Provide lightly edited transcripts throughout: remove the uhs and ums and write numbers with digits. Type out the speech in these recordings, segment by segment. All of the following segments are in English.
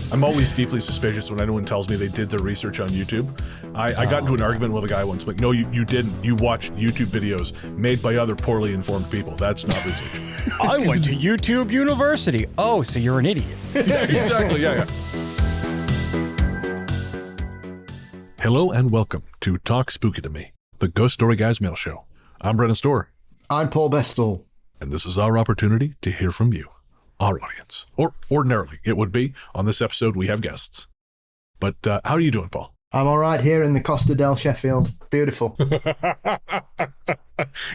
I'm always deeply suspicious when anyone tells me they did their research on YouTube. I got into an argument with a guy once, like, no, you didn't. You watched YouTube videos made by other poorly informed people. That's not research. I went to YouTube University. Oh, so you're an idiot. Exactly, yeah. Hello and welcome to Talk Spooky to Me, the Ghost Story Guys mail show. I'm Brennan Storr. I'm Paul Bestall. And this is our opportunity to hear from you, our audience. Or ordinarily, it would be. On this episode, we have guests. But how are you doing, Paul? I'm all right here in the Costa del Sheffield. Beautiful.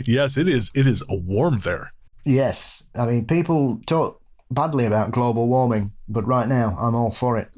Yes, it is. It is warm there. Yes. I mean, people talk badly about global warming, but right now, I'm all for it.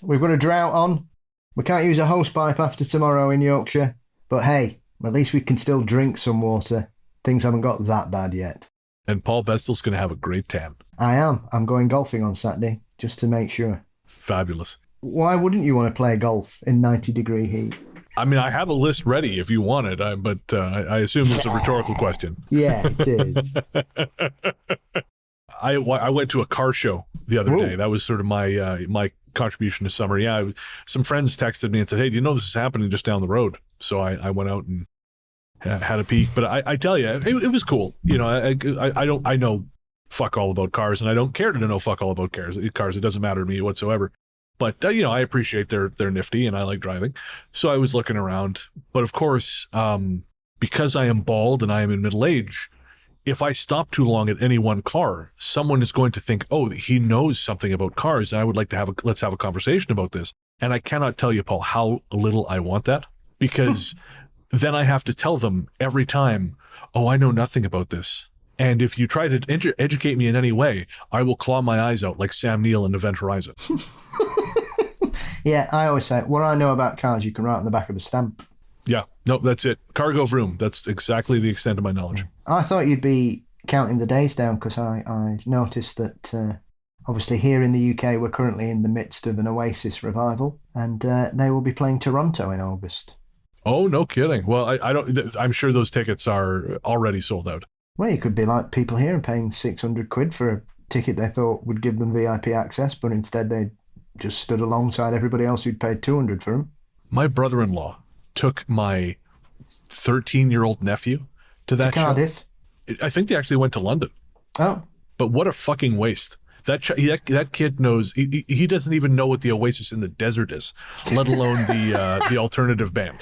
We've got a drought on. We can't use a hosepipe after tomorrow in Yorkshire. But hey, at least we can still drink some water. Things haven't got that bad yet. And Paul Bestall's going to have a great tan. I am. I'm going golfing on Saturday, just to make sure. Fabulous. Why wouldn't you want to play golf in 90-degree heat? I mean, I have a list ready if you want it, but I assume it's a rhetorical question. Yeah, it is. I went to a car show the other day. That was sort of my contribution to summer. Yeah, some friends texted me and said, hey, do you know this is happening just down the road? So I went out and had a peek. But I tell you, it was cool. You know, I know fuck all about cars, and I don't care to know fuck all about cars. It doesn't matter to me whatsoever. But, you know, I appreciate they're nifty and I like driving. So I was looking around. But of course, because I am bald and I am in middle age, if I stop too long at any one car, someone is going to think, oh, he knows something about cars. And I would like to let's have a conversation about this. And I cannot tell you, Paul, how little I want that, because then I have to tell them every time, oh, I know nothing about this. And if you try to educate me in any way, I will claw my eyes out like Sam Neill in Event Horizon. Yeah, I always say, what I know about cars, you can write on the back of a stamp. Yeah, no, that's it. Cargo vroom. That's exactly the extent of my knowledge. I thought you'd be counting the days down because I noticed that obviously here in the UK, we're currently in the midst of an Oasis revival, and they will be playing Toronto in August. Oh, no kidding. Well, I'm sure those tickets are already sold out. Well, you could be like people here and paying £600 for a ticket they thought would give them VIP access, but instead they just stood alongside everybody else who'd paid $200 for them. My brother-in-law took my 13-year-old nephew to that show. Cardiff. I think they actually went to London. Oh. But what a fucking waste. That kid knows, he doesn't even know what the Oasis in the Desert is, let alone the alternative band.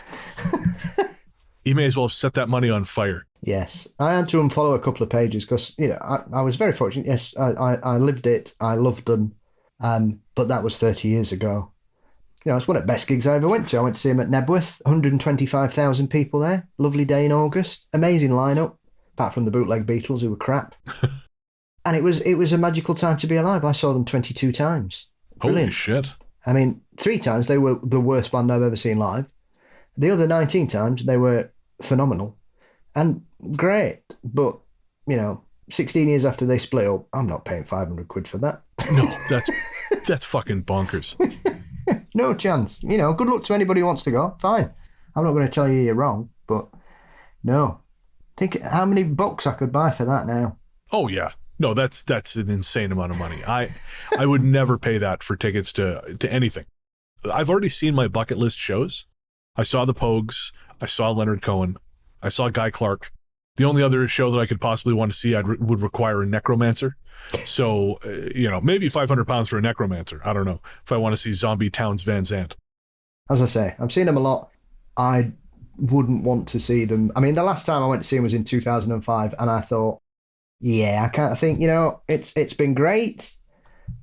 He may as well have set that money on fire. Yes. I had to unfollow a couple of pages because, you know, I was very fortunate. Yes, I lived it. I loved them. But that was 30 years ago. You know, it's one of the best gigs I ever went to. I went to see him at Nebworth, 125,000 people there. Lovely day in August. Amazing lineup, apart from the bootleg Beatles, who were crap. And it was a magical time to be alive. I saw them 22 times. Brilliant. Holy shit. I mean, 3 times they were the worst band I've ever seen live. The other 19 times they were phenomenal and great. But, you know, 16 years after they split up, I'm not paying £500 for that. No, that's fucking bonkers. No chance. You know, good luck to anybody who wants to go. Fine. I'm not going to tell you you're wrong, but no. Think how many books I could buy for that now. Oh, yeah. No, that's an insane amount of money. I would never pay that for tickets to anything. I've already seen my bucket list shows. I saw the Pogues. I saw Leonard Cohen. I saw Guy Clark. The only other show that I could possibly want to see would require a necromancer. So, you know, maybe £500 for a necromancer. I don't know if I want to see Zombie Towns Van Zandt. As I say, I've seen them a lot. I wouldn't want to see them. I mean, the last time I went to see them was in 2005, and I thought, yeah, I think, you know, it's been great,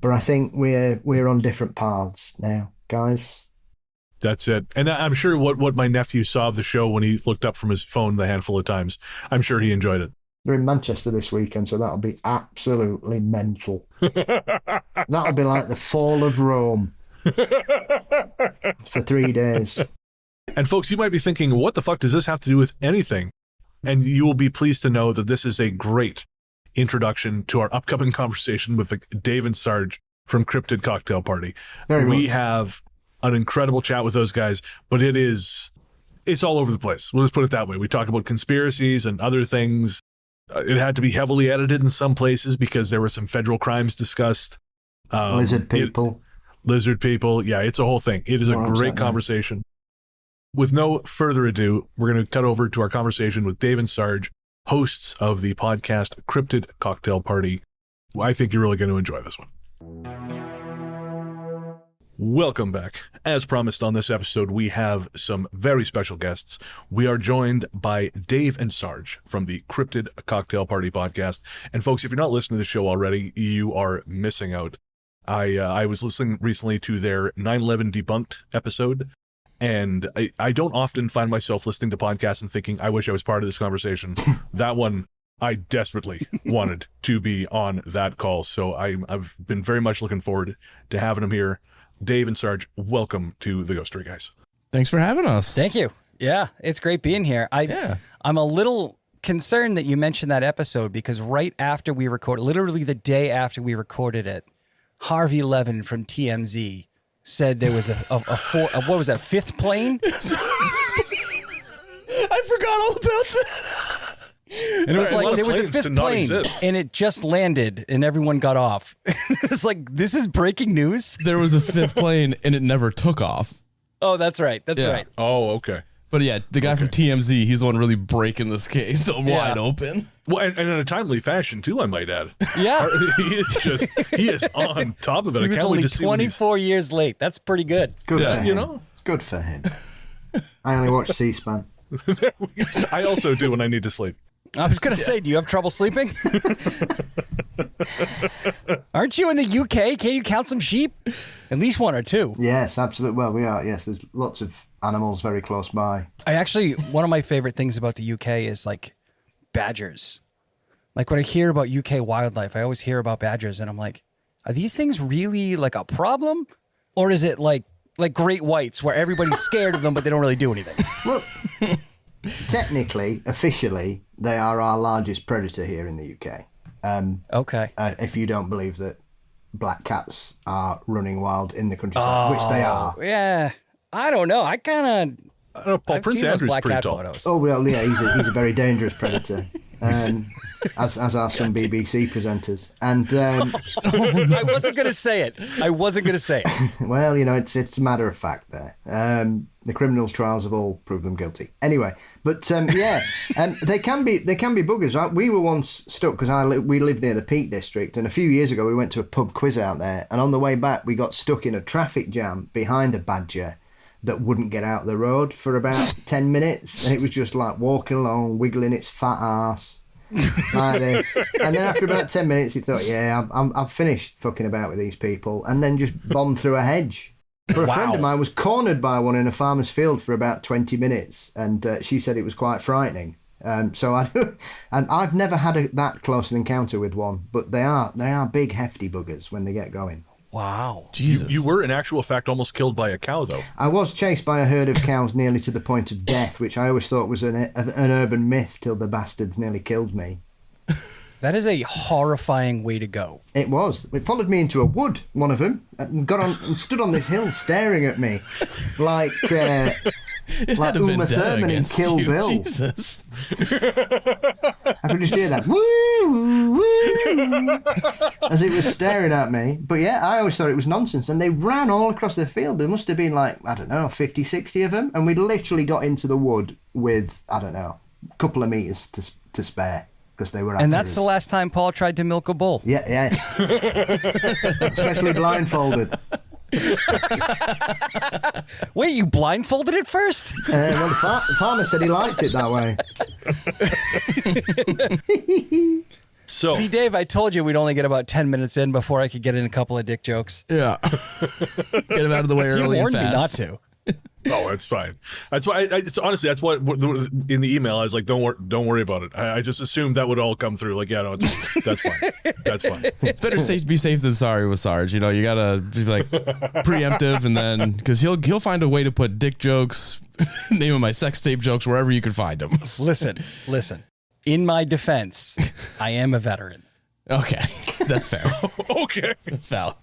but I think we're on different paths now, guys. That's it. And I'm sure what my nephew saw of the show when he looked up from his phone the handful of times, I'm sure he enjoyed it. They're in Manchester this weekend, so that'll be absolutely mental. That'll be like the fall of Rome for 3 days. And folks, you might be thinking, what the fuck does this have to do with anything? And you will be pleased to know that this is a great introduction to our upcoming conversation with Dave and Sarge from Cryptid Cocktail Party. We have an incredible chat with those guys, but it's all over the place. We'll just put it that way. We talk about conspiracies and other things. It had to be heavily edited in some places because there were some federal crimes discussed. Lizard people. Lizard people. Yeah, it's a whole thing. It is a great conversation. With no further ado, we're going to cut over to our conversation with Dave and Sarge, hosts of the podcast Cryptid Cocktail Party. I think you're really going to enjoy this one. Welcome back. As promised on this episode, we have some very special guests. We are joined by Dave and Sarge from the Cryptid Cocktail Party podcast. And folks, if you're not listening to the show already, you are missing out. I was listening recently to their 9/11 Debunked episode, and I don't often find myself listening to podcasts and thinking, I wish I was part of this conversation. That one, I desperately wanted to be on that call. So I've been very much looking forward to having them here. Dave and Sarge, welcome to the Ghost Story Guys. Thanks for having us. Thank you. Yeah, it's great being here. I'm a little concerned that you mentioned that episode because right after we recorded, literally the day after we recorded it, Harvey Levin from TMZ said there was a what was that, fifth plane? I forgot all about that. And it was like there was a fifth plane and it just landed and everyone got off. It's like, this is breaking news. There was a fifth plane and it never took off. Oh, that's right. That's right. Oh, okay. But yeah, the guy from TMZ, he's the one really breaking this case wide open. Well, and in a timely fashion too, I might add. Yeah. he is on top of it. He was only 24 years late. That's pretty good. Good for him. You know? Good for him. I only watch C-SPAN. I also do when I need to sleep. I was going to say, do you have trouble sleeping? Aren't you in the UK? Can you count some sheep? At least one or two. Yes, absolutely. Well, we are. Yes, there's lots of animals very close by. One of my favorite things about the UK is like badgers. Like when I hear about UK wildlife, I always hear about badgers and I'm like, are these things really like a problem? Or is it like great whites where everybody's scared of them, but they don't really do anything? Well, technically, officially, they are our largest predator here in the UK. Okay. If you don't believe that black cats are running wild in the countryside, which they are. Yeah. I don't know. I don't know, Paul, Prince Andrew's pretty tall. Photos. Oh, well, yeah, he's a very dangerous predator. As are some BBC presenters. And I wasn't going to say it. Well, you know, it's a matter of fact there. The criminals' trials have all proved them guilty. Anyway, but they can be buggers. Right? We were once stuck because we lived near the Peak District, and a few years ago we went to a pub quiz out there, and on the way back we got stuck in a traffic jam behind a badger that wouldn't get out the road for about 10 minutes, and it was just like walking along, wiggling its fat ass like this. And then after about 10 minutes, it thought, yeah, I'm finished fucking about with these people, and then just bombed through a hedge. But a friend of mine was cornered by one in a farmer's field for about 20 minutes, and she said it was quite frightening. And I've never had that close an encounter with one, but they are big, hefty buggers when they get going. Wow. Jesus. You were, in actual fact, almost killed by a cow, though. I was chased by a herd of cows nearly to the point of death, which I always thought was an urban myth till the bastards nearly killed me. That is a horrifying way to go. It was. It followed me into a wood, one of them, and got on and stood on this hill staring at me like Uma Thurman in Kill Bill. Jesus. I could just hear that woo, woo, as it was staring at me. But yeah, I always thought it was nonsense. And they ran all across the field. There must have been like, I don't know, 50, 60 of them. And we literally got into the wood with, I don't know, a couple of meters to spare. Because they were. And that's the last time Paul tried to milk a bull. Yeah, yes. Especially blindfolded. Wait, you blindfolded it first? Well, the farmer said he liked it that way. So, see, Dave, I told you we'd only get about 10 minutes in before I could get in a couple of dick jokes. Yeah. Get him out of the way early You and warned me not fast. to. oh, it's fine. That's why. Honestly, that's what in the email I was like, don't worry about it. I just assumed that would all come through. Like, yeah, no, that's fine. That's fine. It's better be safe than sorry with Sarge. You know, you gotta be like preemptive, and then because he'll find a way to put dick jokes, name of my sex tape jokes wherever you can find them. Listen. In my defense, I am a veteran. Okay, that's fair. Okay, that's valid.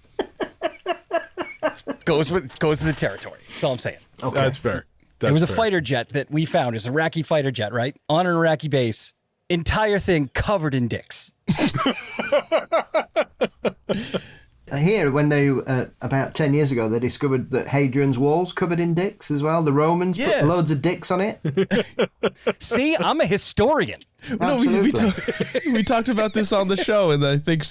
Goes with the territory. That's all I'm saying. Okay. That's fair. It was a fighter jet that we found. It was an Iraqi fighter jet, right? On an Iraqi base. Entire thing covered in dicks. Here, when they about 10 years ago, they discovered that Hadrian's Wall's covered in dicks as well. The Romans put loads of dicks on it. See, I'm a historian. No, we talked about this on the show, and I think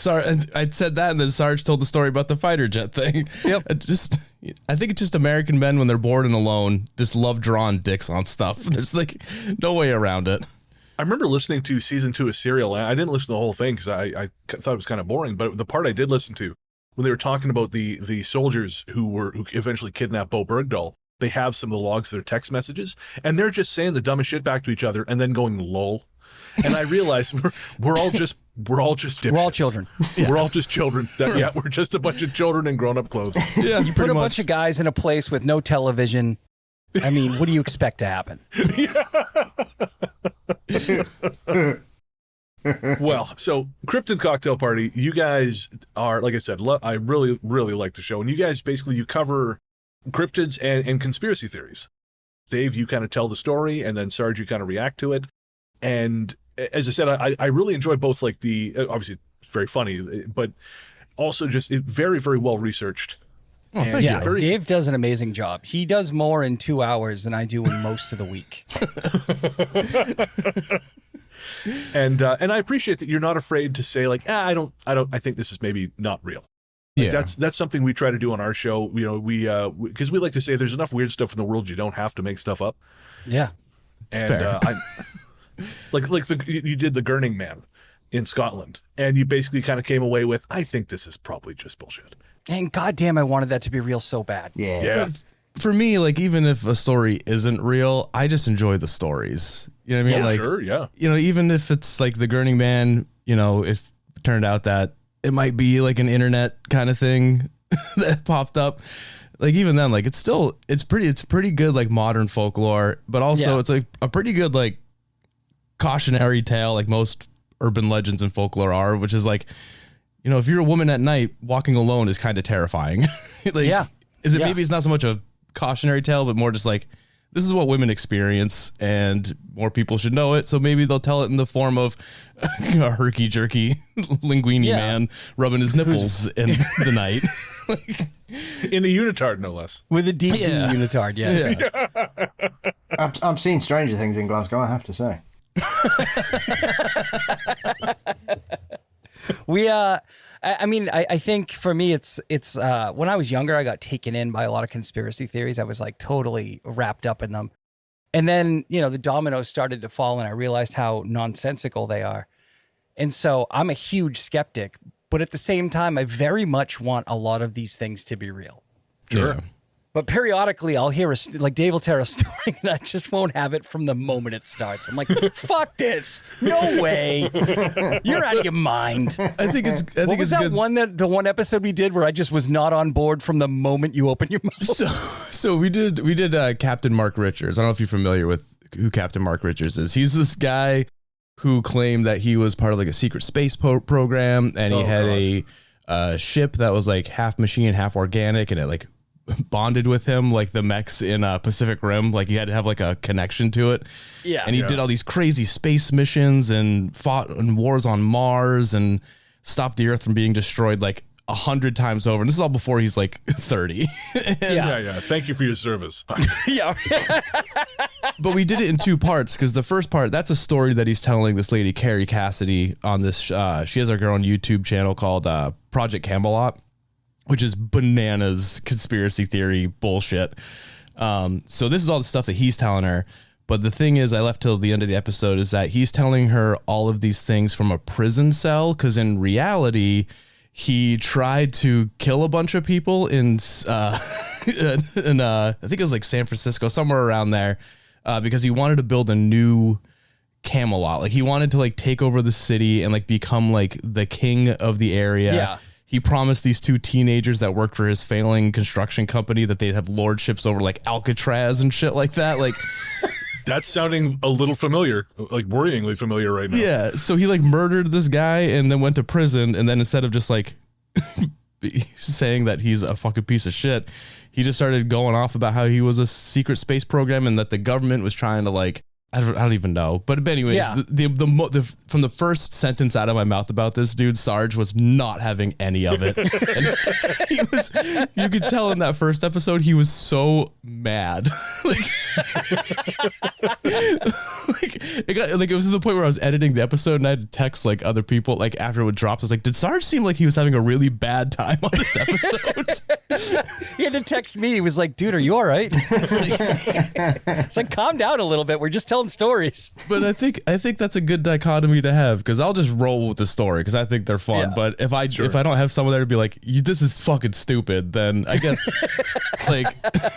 I said that, and then Sarge told the story about the fighter jet thing. Yep. I think it's just American men, when they're bored and alone, just love drawing dicks on stuff. There's like no way around it. I remember listening to season 2 of Serial. I didn't listen to the whole thing because I thought it was kind of boring, but the part I did listen to, when they were talking about the soldiers who eventually kidnapped Bo Bergdahl, they have some of the logs of their text messages, and they're just saying the dumbest shit back to each other and then going lol. And I realized we're all just dipshits. We're all children. We're all just children. We're just a bunch of children in grown-up clothes. Yeah, You put a bunch of guys in a place with no television. I mean, what do you expect to happen? Well, so Cryptid Cocktail Party, you guys are, like I said, I really, really like the show. And you guys, basically, you cover cryptids and conspiracy theories. Dave, you kind of tell the story, and then Sarge, you kind of react to it. And as I said, I really enjoy both, like obviously it's very funny, but also just very, very well researced. Oh, thank you. Dave does an amazing job. He does more in 2 hours than I do in most of the week. And I appreciate that you're not afraid to say like, I think this is maybe not real. Like, that's something we try to do on our show. You know, because we like to say there's enough weird stuff in the world, you don't have to make stuff up. Yeah. And you did the Gurning Man in Scotland, and you basically kind of came away with, I think this is probably just bullshit. And goddamn, I wanted that to be real so bad. Yeah. But for me, like, even if a story isn't real, I just enjoy the stories. You know what I mean? Yeah, like, sure, yeah. You know, even if it's like the Gurning Man, you know, if it turned out that it might be like an internet kind of thing that popped up, like, even then, like, it's pretty good, like, modern folklore, but also it's like a pretty good, like, cautionary tale, like most urban legends and folklore are, which is like, you know, if you're a woman at night, walking alone is kind of terrifying. Maybe it's not so much a cautionary tale, but more just like, this is what women experience and more people should know it. So maybe they'll tell it in the form of a herky-jerky linguini man rubbing his nipples in the night. In a unitard, no less. With a deep unitard, yes. Yeah. I've seen stranger things in Glasgow, I have to say. I think for me, it's when I was younger, I got taken in by a lot of conspiracy theories. I was like totally wrapped up in them. And then, you know, the dominoes started to fall and I realized how nonsensical they are. And so I'm a huge skeptic, but at the same time, I very much want a lot of these things to be real. Sure. Yeah. But periodically, I'll hear like Dave will tell a story, and I just won't have it from the moment it starts. I'm like, "Fuck this! No way! You're out of your mind." I think it's. What was that good. the one episode we did where I just was not on board from the moment you open your mouth? So we did Captain Mark Richards. I don't know if you're familiar with who Captain Mark Richards is. He's this guy who claimed that he was part of like a secret space program, and he had a ship that was like half machine, half organic, and it like bonded with him like the mechs in Pacific Rim. Like you had to have like a connection to it. Yeah. And he did all these crazy space missions and fought in wars on Mars and stopped the Earth from being destroyed like 100 times over. And this is all before he's like 30. Yeah. Thank you for your service. Yeah. But we did it in 2 parts because the first part, that's a story that he's telling this lady, Carrie Cassidy, on this. She has her own YouTube channel called Project Camelot, which is bananas conspiracy theory bullshit. So this is all the stuff that he's telling her. But the thing is, I left till the end of the episode, is that he's telling her all of these things from a prison cell. Because in reality, he tried to kill a bunch of people in I think it was like San Francisco, somewhere around there, because he wanted to build a new Camelot. Like he wanted to like take over the city and like become like the king of the area. Yeah. He promised these 2 teenagers that worked for his failing construction company that they'd have lordships over like Alcatraz and shit like that. Like that's sounding a little familiar, like worryingly familiar right now. Yeah. So he like murdered this guy and then went to prison. And then instead of just like saying that he's a fucking piece of shit, he just started going off about how he was a secret space program and that the government was trying to like I don't even know. But anyways, Yeah. from the first sentence out of my mouth about this dude, Sarge was not having any of it. And you could tell in that first episode, he was so mad. It was to the point where I was editing the episode and I had to text like other people like after it dropped. I was like, did Sarge seem like he was having a really bad time on this episode? He had to text me. He was like, dude, are you all right? It's like, calm down a little bit. We're just telling stories. But I think that's a good dichotomy to have, because I'll just roll with the story because I think they're fun. Yeah. But if I don't have someone there to be like, this is fucking stupid, then I guess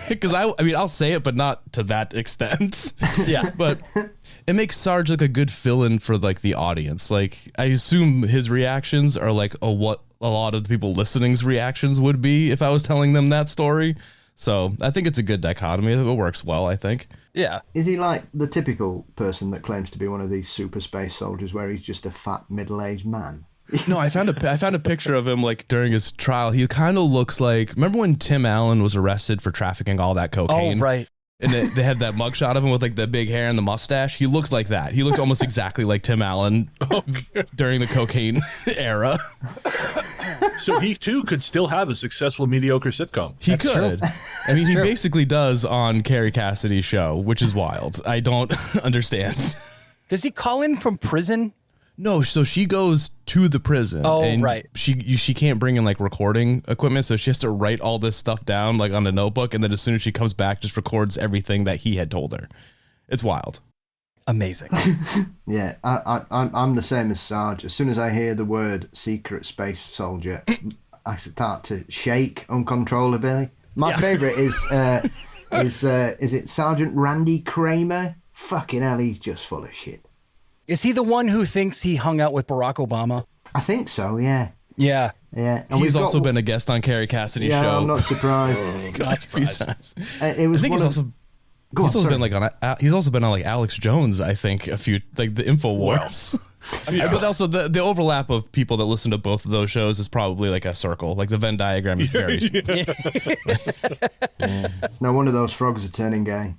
because I'll say it, but not to that extent. Yeah. But it makes Sarge like a good fill-in for like the audience. Like I assume his reactions are like what a lot of the people listening's reactions would be if I was telling them that story. So I think it's a good dichotomy. It works well, I think. Yeah. Is he like the typical person that claims to be one of these super space soldiers where he's just a fat middle-aged man? No, I found a picture of him like during his trial. He kind of looks like, remember when Tim Allen was arrested for trafficking all that cocaine? Oh, right. And they had that mugshot of him with like the big hair and the mustache. He looked like that. He looked almost exactly like Tim Allen during the cocaine era. So he too could still have a successful mediocre sitcom. He That's could. true. I mean, he true. basically does on Carrie Cassidy's show, which is wild. I don't understand. Does he call in from prison? No, so she goes to the prison. Oh, and right. She can't bring in like recording equipment, so she has to write all this stuff down like on the notebook, and then as soon as she comes back, just records everything that he had told her. It's wild. Amazing. Yeah, I'm the same as Sarge. As soon as I hear the word secret space soldier, I start to shake uncontrollably. My favourite is it Sergeant Randy Kramer? Fucking hell, he's just full of shit. Is he the one who thinks he hung out with Barack Obama? I think so, yeah. Yeah. Yeah. And He's we've also got- been a guest on Carrie Cassidy's yeah, show. I'm not surprised. Not surprised. It was I think one he's of- also Go on, he's also sorry. been like he's also been on like Alex Jones, I think, a few like the InfoWars. But also the overlap of people that listen to both of those shows is probably like a circle. Like the Venn diagram is very It's no wonder those frogs are turning gay.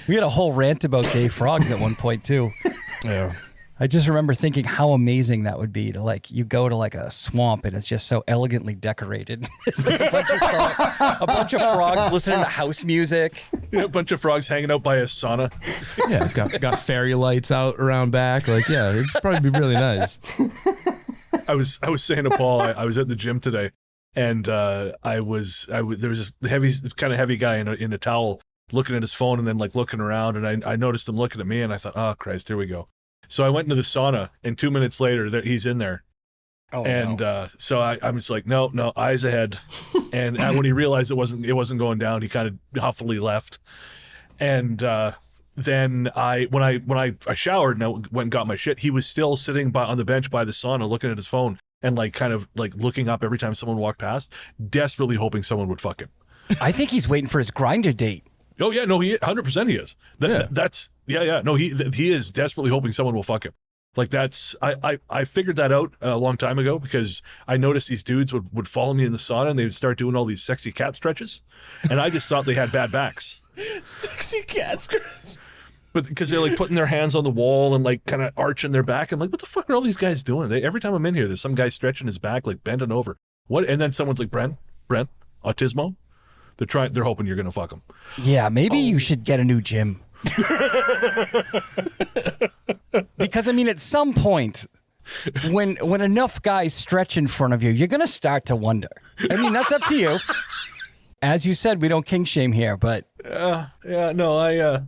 We had a whole rant about gay frogs at one point, too. yeah. I just remember thinking how amazing that would be to like, you go to like a swamp and it's just so elegantly decorated. It's like a bunch of frogs listening to house music. A bunch of frogs hanging out by a sauna. Yeah, it's got fairy lights out around back. Like, yeah, it'd probably be really nice. I was saying to Paul, I was at the gym today, and there was this kind of heavy guy in a towel looking at his phone and then like looking around, and I noticed him looking at me, and I thought, oh Christ, here we go. So I went into the sauna, and 2 minutes later, he's in there. Oh, And no. so I'm just like, no, eyes ahead. And when he realized it wasn't going down, he kind of huffily left. And then when I showered and I went and got my shit, he was still sitting on the bench by the sauna, looking at his phone and like kind of like looking up every time someone walked past, desperately hoping someone would fuck him. I think he's waiting for his Grindr date. Oh yeah, no, he 100% he is. No, he is desperately hoping someone will fuck him. Like that's I figured that out a long time ago because I noticed these dudes would follow me in the sauna and they would start doing all these sexy cat stretches, and I just thought they had bad backs. Sexy cat stretch. But because they're like putting their hands on the wall and like kind of arching their back, I'm like, what the fuck are all these guys doing? Every time I'm in here, there's some guy stretching his back, like bending over. What? And then someone's like, Brent, autismo. They're hoping you're gonna fuck him. Yeah, maybe you should get a new gym. Because I mean, at some point, when enough guys stretch in front of you, you're gonna start to wonder. I mean, that's up to you. As you said, we don't kink shame here, but Yeah, no, I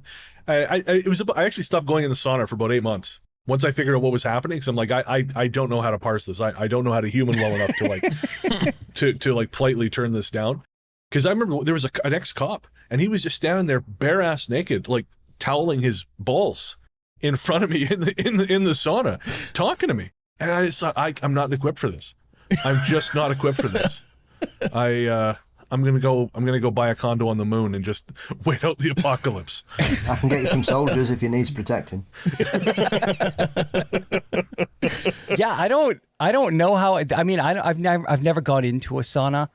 actually stopped going in the sauna for about 8 months. Once I figured out what was happening, because I'm like, I don't know how to parse this. I don't know how to human well enough to like to like politely turn this down. Because I remember there was an ex-cop, and he was just standing there bare ass naked, like toweling his balls in front of me in the sauna, talking to me. And I just thought, I'm not equipped for this. I'm just not equipped for this. I'm gonna go buy a condo on the moon and just wait out the apocalypse. I can get you some soldiers if you need protecting. yeah, I don't know how. I've never gone into a sauna,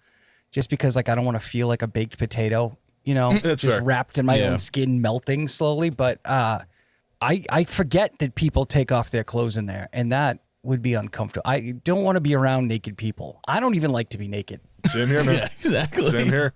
just because like I don't want to feel like a baked potato you know, That's just fair. wrapped in my own skin, melting slowly. But I forget that people take off their clothes in there, and that would be uncomfortable. I don't want to be around naked people. I don't even like to be naked. Same here, man. Yeah, exactly. Same here.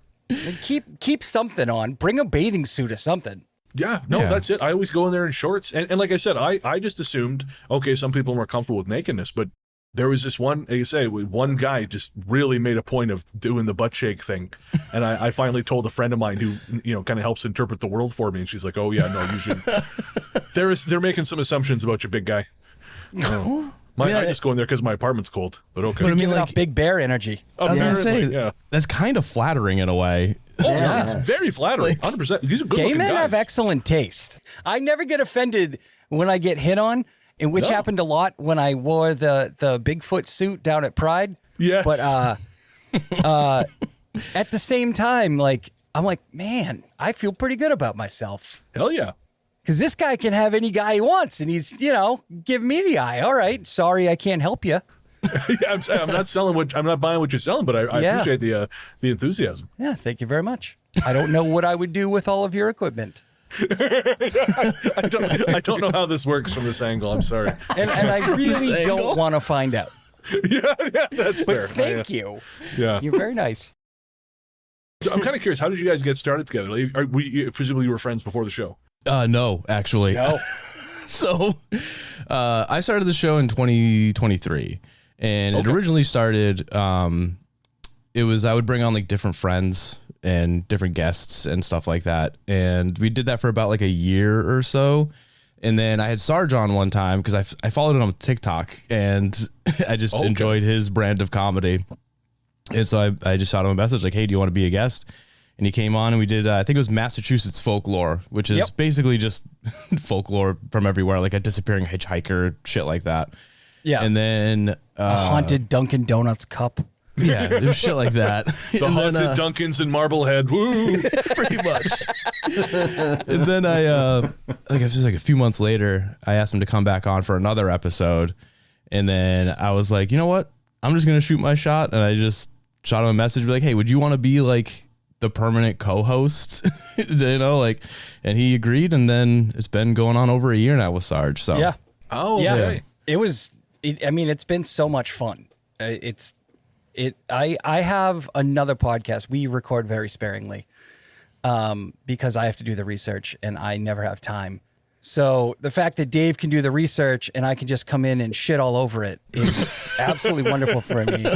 Keep something on. Bring a bathing suit or something. Yeah, no, that's it. I always go in there in shorts. And like I said, I just assumed, okay, some people are more comfortable with nakedness, but there was this one, like you say, one guy just really made a point of doing the butt shake thing. And I finally told a friend of mine who, you know, kind of helps interpret the world for me. And she's like, oh, yeah, no, you should. They're making some assumptions about you, big guy. I just go in there because my apartment's cold, but okay. But I mean, like Big Bear energy. I was gonna say, yeah. that's kind of flattering in a way. Oh, yeah, it's very flattering. 100%. These are good Gay looking men guys. have excellent taste. I never get offended when I get hit on, and which happened a lot when I wore the Bigfoot suit down at Pride. Yes. But at the same time, like, I'm like, man, I feel pretty good about myself. Hell yeah. Because this guy can have any guy he wants, and he's, you know, giving me the eye. All right, sorry, I can't help you. Yeah, I'm saying I'm not buying what you're selling, but I appreciate the enthusiasm. Yeah, thank you very much. I don't know what I would do with all of your equipment. I don't know how this works from this angle. I'm sorry. And I really don't want to find out. yeah, that's fair. Thank you. Yeah. You're very nice. So I'm kind of curious, how did you guys get started together? Presumably you were friends before the show. No, actually. No. So I started the show in 2023, and it originally started, it was, I would bring on like different friends and different guests and stuff like that. And we did that for about like a year or so. And then I had Sarge on one time because I followed him on TikTok, and I just enjoyed his brand of comedy. And so I just shot him a message like, hey, do you want to be a guest? And he came on, and we did, I think it was Massachusetts folklore, which is basically just folklore from everywhere, like a disappearing hitchhiker, shit like that. Yeah. And then a haunted Dunkin' Donuts cup. Yeah, there's shit like that. The haunted Dunkins in Marblehead. Woo! Pretty much. And then like it was like a few months later, I asked him to come back on for another episode. And then I was like, you know what? I'm just going to shoot my shot. And I just shot him a message, be like, hey, would you want to be like the permanent co-host? You know, like, and he agreed. And then it's been going on over a year now with Sarge. So Yeah. Oh, Yeah. okay. I mean, it's been so much fun. I have another podcast. We record very sparingly because I have to do the research and I never have time. So the fact that Dave can do the research and I can just come in and shit all over it is absolutely wonderful for me.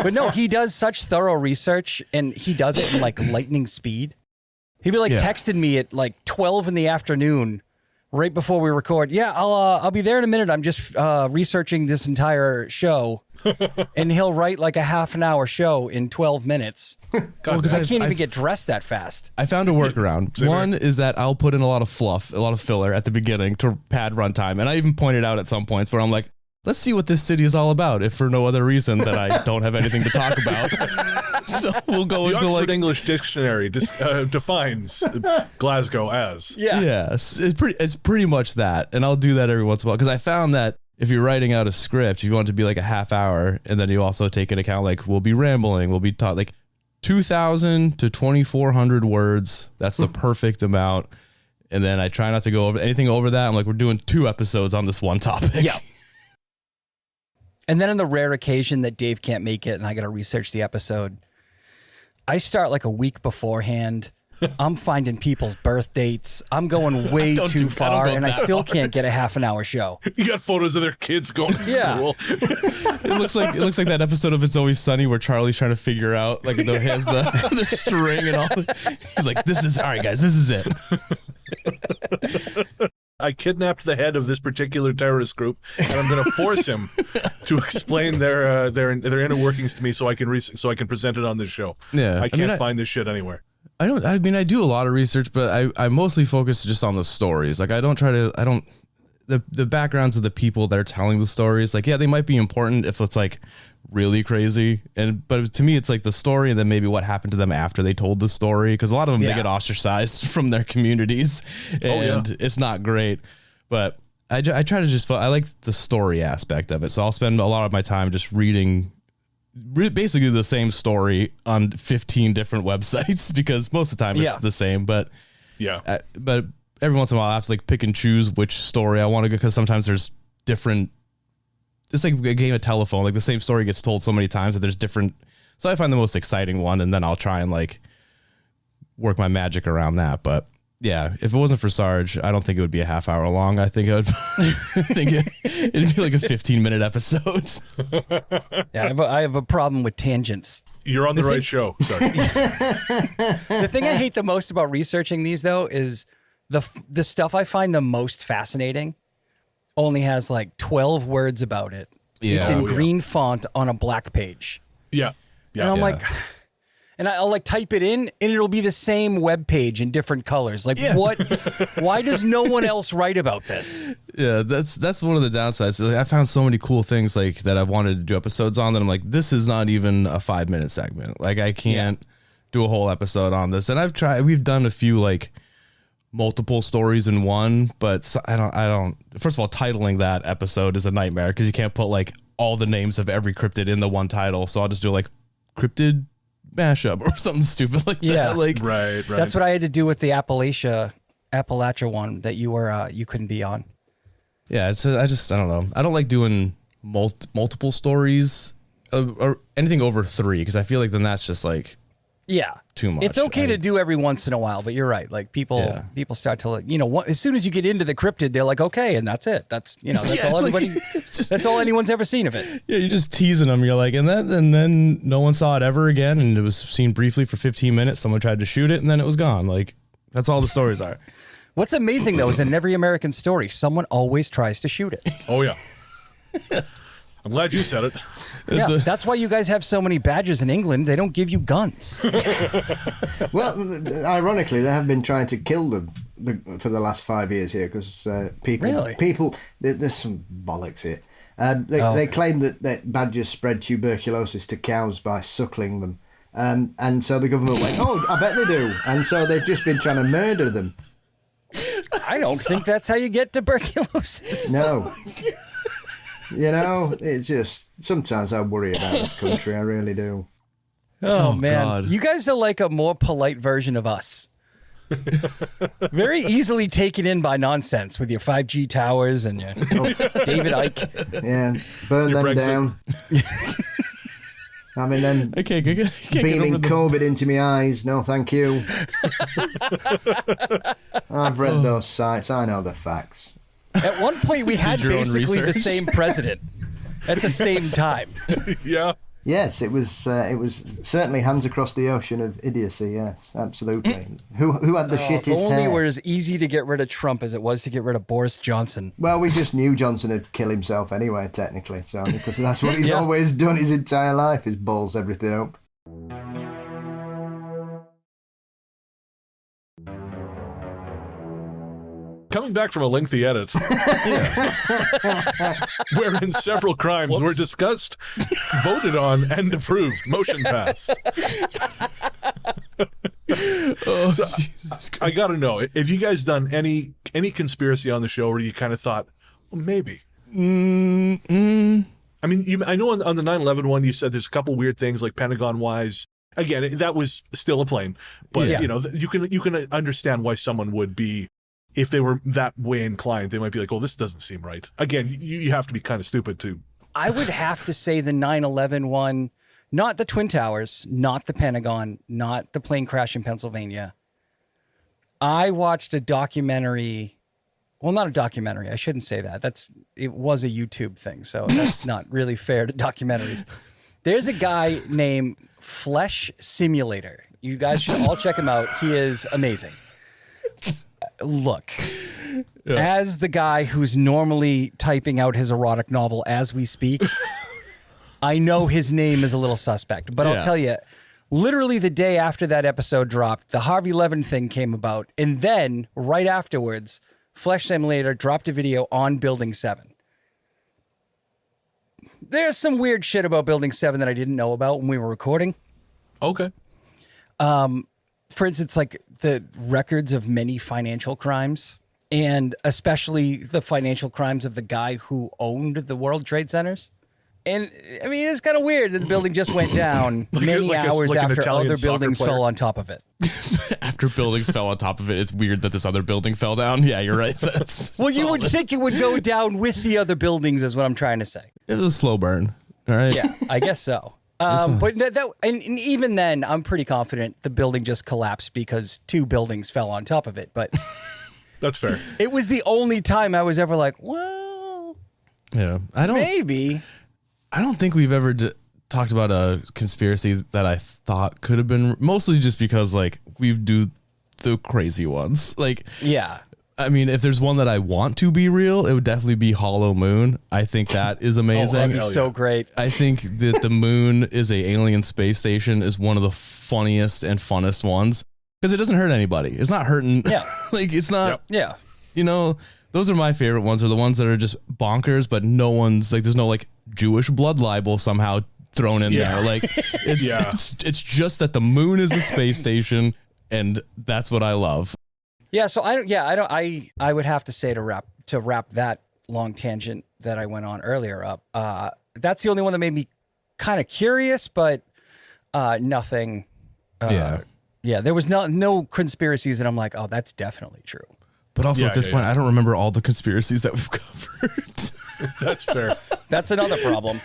But no, he does such thorough research, and he does it in like lightning speed. He'd be like texting me at like 12 in the afternoon right before we record. Yeah, I'll be there in a minute. I'm just researching this entire show. And he'll write like a half an hour show in 12 minutes. Because I can't even get dressed that fast. I found a workaround. One is that I'll put in a lot of fluff, a lot of filler at the beginning to pad runtime. And I even pointed out at some points where I'm like, let's see what this city is all about, if for no other reason that I don't have anything to talk about. So we'll go The into Oxford like English Dictionary defines Glasgow as. Yeah. Yes, it's pretty much that. And I'll do that every once in a while because I found that if you're writing out a script, you want it to be like a half hour, and then you also take into account like we'll be rambling, we'll be taught like 2,000 to 2,400 words. That's the perfect amount. And then I try not to go over anything over that. I'm like, we're doing 2 episodes on this one topic. Yeah. And then on the rare occasion that Dave can't make it and I got to research the episode, I start like a week beforehand. I'm finding people's birth dates. I'm going way too far, and I still can't get a half an hour show. You got photos of their kids going to school. It looks like that episode of It's Always Sunny where Charlie's trying to figure out like he has the string and all. He's like, "This is all right, guys. This is it." I kidnapped the head of this particular terrorist group, and I'm going to force him to explain their inner workings to me so I can present it on this show. Yeah, I can't find this shit anywhere. I do a lot of research, but I mostly focus just on the stories. Like the backgrounds of the people that are telling the stories. Like, yeah, they might be important if it's like really crazy. But to me, it's like the story and then maybe what happened to them after they told the story. Cause a lot of them, they get ostracized from their communities and it's not great, but I try to I like the story aspect of it. So I'll spend a lot of my time just reading basically the same story on 15 different websites because most of the time it's the same. But but every once in a while I have to like pick and choose which story I want to go because sometimes there's different. It's like a game of telephone. Like the same story gets told so many times that there's different. So I find the most exciting one, and then I'll try and like work my magic around that. But yeah, if it wasn't for Sarge, I don't think it would be a half hour long. I think it'd be like a 15-minute episode. Yeah, I have a problem with tangents. You're on the right show. Sorry. The thing I hate the most about researching these, though, is the stuff I find the most fascinating only has like 12 words about it. Yeah. It's in green font on a black page. Yeah. And I'm like, and I'll like type it in and it'll be the same web page in different colors. Like what? Why does no one else write about this? Yeah, that's one of the downsides. Like, I found so many cool things like that I wanted to do episodes on that I'm like, this is not even a 5-minute segment. Like I can't do a whole episode on this. And we've done a few like multiple stories in one, but I don't first of all, titling that episode is a nightmare because you can't put like all the names of every cryptid in the one title. So I'll just do like cryptid mashup or something stupid like that. Like right. That's what I had to do with the Appalachia one that you couldn't be on. Yeah, I don't know. I don't like doing multiple stories or anything over 3 because I feel like then that's just like too much. It's okay to do every once in a while, but you're right. Like people start to, as soon as you get into the cryptid, they're like, okay, and that's it. That's all everybody. That's all anyone's ever seen of it. Yeah, you're just teasing them. You're like, and then no one saw it ever again, and it was seen briefly for 15 minutes. Someone tried to shoot it, and then it was gone. Like that's all the stories are. What's amazing though is in every American story, someone always tries to shoot it. Oh yeah. I'm glad you said it. That's why you guys have so many badges in England. They don't give you guns. Well, ironically, they have been trying to kill them for the last 5 years here because people. There's some bollocks here. They claim that badgers spread tuberculosis to cows by suckling them, and so the government went, "Oh, I bet they do," and so they've just been trying to murder them. I don't think that's how you get tuberculosis. No. It's just sometimes I worry about this country. I really do. Oh man, God. You guys are like a more polite version of us. Very easily taken in by nonsense with your 5G towers and your David Icke. Yeah, burn Your them Brexit. down. I mean, then beaming COVID into my eyes. No, thank you. I've read those sites. I know the facts. At one point, we had basically the same president at the same time. Yeah. Yes, it was certainly hands across the ocean of idiocy. Yes, absolutely. Who had the shittest If only hair? were as easy to get rid of Trump as it was to get rid of Boris Johnson. Well, we just knew Johnson had killed himself anyway, technically. So because that's what he's always done his entire life, is balls everything up. Coming back from a lengthy edit, wherein several crimes were discussed, voted on, and approved. Motion passed. Jesus I got to know, have you guys done any conspiracy on the show where you kind of thought, well, maybe? I mean, I know on the 9/11 one, you said there's a couple weird things like Pentagon-wise. Again, that was still a plane, but you can understand why someone would be. If they were that way inclined, they might be like, oh, this doesn't seem right. Again, you have to be kind of stupid to. I would have to say the 9/11 one, not the Twin Towers, not the Pentagon, not the plane crash in Pennsylvania. I watched a documentary. Well, not a documentary. I shouldn't say that. It was a YouTube thing, so that's not really fair to documentaries. There's a guy named Flesh Simulator. You guys should all check him out. He is amazing. Look, as the guy who's normally typing out his erotic novel as we speak, I know his name is a little suspect, but I'll tell you, literally the day after that episode dropped, the Harvey Levin thing came about, and then right afterwards, Flesh Simulator dropped a video on Building 7. There's some weird shit about Building 7 that I didn't know about when we were recording. Okay. For instance, like the records of many financial crimes, and especially the financial crimes of the guy who owned the World Trade Centers. And I mean, it's kind of weird that the building just went down many hours an after Italian other soccer buildings player. fell on top of it. After buildings fell on top of it, it's weird that this other building fell down. Yeah, you're right. Well, you would think it would go down with the other buildings, is what I'm trying to say. It was a slow burn. All right. Yeah, I guess so. But and even then, I'm pretty confident the building just collapsed because 2 buildings fell on top of it. But That's fair. it was the only time I was ever like, well, Yeah. maybe. I don't think we've ever talked about a conspiracy that I thought could have been, mostly just because like we do the crazy ones. Like, Yeah. I mean, if there's one that I want to be real, it would definitely be Hollow Moon. I think that is amazing. That'd be hell so yeah. great. I think that the moon is a alien space station is one of the funniest and funnest ones because it doesn't hurt anybody. It's not hurting. Yeah. Like it's not, Yep. Yeah. you know, those are my favorite ones, are the ones that are just bonkers, but no one's like, there's no like Jewish blood libel somehow thrown in there. Like it's just that the moon is a space station, and that's what I love. Yeah, so I would have to say to wrap that long tangent that I went on earlier up. That's the only one that made me kind of curious, but nothing. Yeah, there was no conspiracies that I'm like, oh, that's definitely true. But also Yeah, at this yeah, point, yeah. I don't remember all the conspiracies that we've covered. That's fair. That's another problem.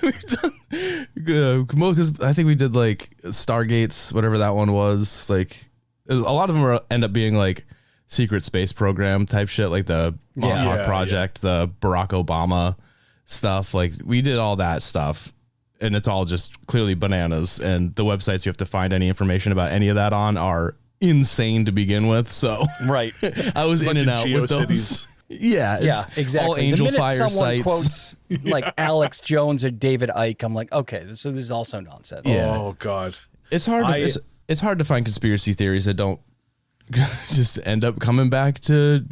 Because I think we did like Stargates, whatever that one was. Like a lot of them end up being like secret space program type shit, like the Montauk Yeah, Project, the Barack Obama stuff. Like we did all that stuff, and it's all just clearly bananas. And the websites you have to find any information about any of that on are insane to begin with. So Right. I was in Bunch and of out with those. GeoCities. Yeah, it's Yeah, exactly. all Angel the minute Fire someone sites. quotes like Alex Jones or David Icke, I'm like, okay, this is also nonsense. Yeah. Oh God. It's hard. It's hard to find conspiracy theories that don't just end up coming back to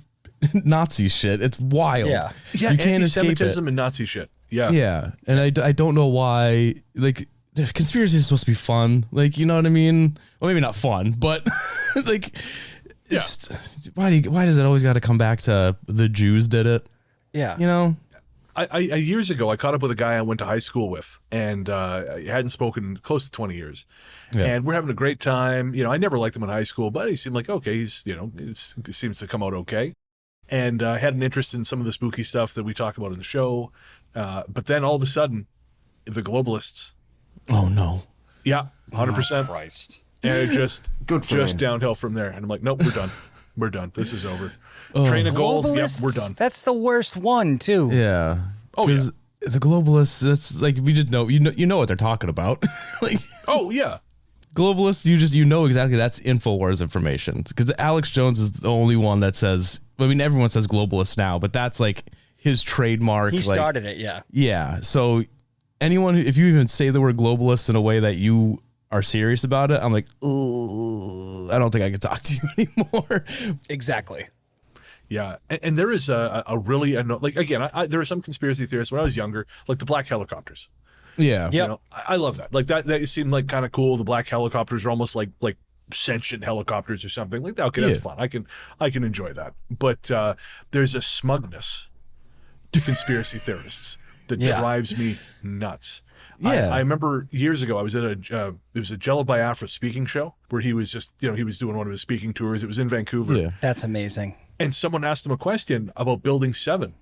Nazi shit. It's wild. Yeah. Yeah, you can't escape it. anti-Semitism and Nazi shit. Yeah. Yeah, and I don't know why. Like, conspiracy is supposed to be fun. Like, you know what I mean? Well, maybe not fun, but like, just why does it always got to come back to the Jews did it? Yeah. You know? I years ago, I caught up with a guy I went to high school with, and I hadn't spoken in close to 20 years. Yeah. And we're having a great time. You know, I never liked him in high school, but he seemed like, okay, he's, you know, it seems to come out okay. And had an interest in some of the spooky stuff that we talk about in the show. But then all of a sudden, the globalists. Oh no. Yeah, 100%. Christ. And it just Good for just him. downhill from there. And I'm like, nope, we're done. We're done. This is over. Train of gold. Yep, Globalists, we're done. That's the worst one, too. Yeah. Oh, yeah. The globalists. That's like we just know. You know what they're talking about. Like. Oh, yeah. Globalists, you know exactly that's InfoWars information, because Alex Jones is the only one that says. I mean, everyone says globalists now, but that's like his trademark. He like, started it, yeah. Yeah. So anyone, if you even say the word globalists in a way that you are serious about it, I'm like, ooh, I don't think I can talk to you anymore. Exactly. Yeah, and there is a really like again, there are some conspiracy theorists when I was younger, like the black helicopters. Yeah. Yep. You know, I love that. Like that seemed like kind of cool. The black helicopters are almost like sentient helicopters or something like that. Okay, that's fun. I can enjoy that. But there's a smugness to conspiracy theorists that drives me nuts. Yeah. I remember years ago I was at it was a Jello Biafra speaking show where he was just, you know, he was doing one of his speaking tours. It was in Vancouver. Yeah. That's amazing. And someone asked him a question about Building 7.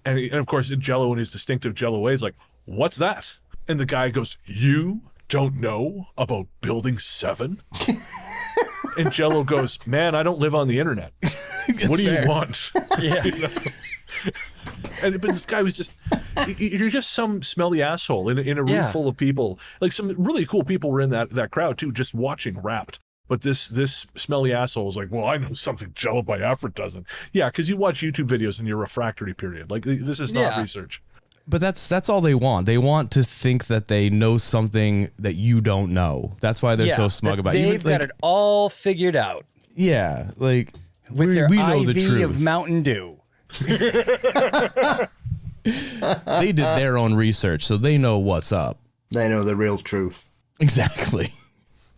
And of course, Jello in his distinctive Jello way is like, what's that? And the guy goes, you don't know about Building 7? And Jello goes, man, I don't live on the internet. What do you want? Yeah. You know? But this guy was just, you're just some smelly asshole in a room full of people. Like some really cool people were in that crowd too, just watching Wrapped. But this smelly asshole was like, well, I know something Jello Biafra doesn't. Yeah, because you watch YouTube videos in your refractory period. Like this is not research. But that's all they want. They want to think that they know something that you don't know. That's why they're so smug about it. They've got it all figured out. Yeah, like With their we know IV the truth. of Mountain Dew. They did their own research, so they know what's up. They know the real truth. Exactly.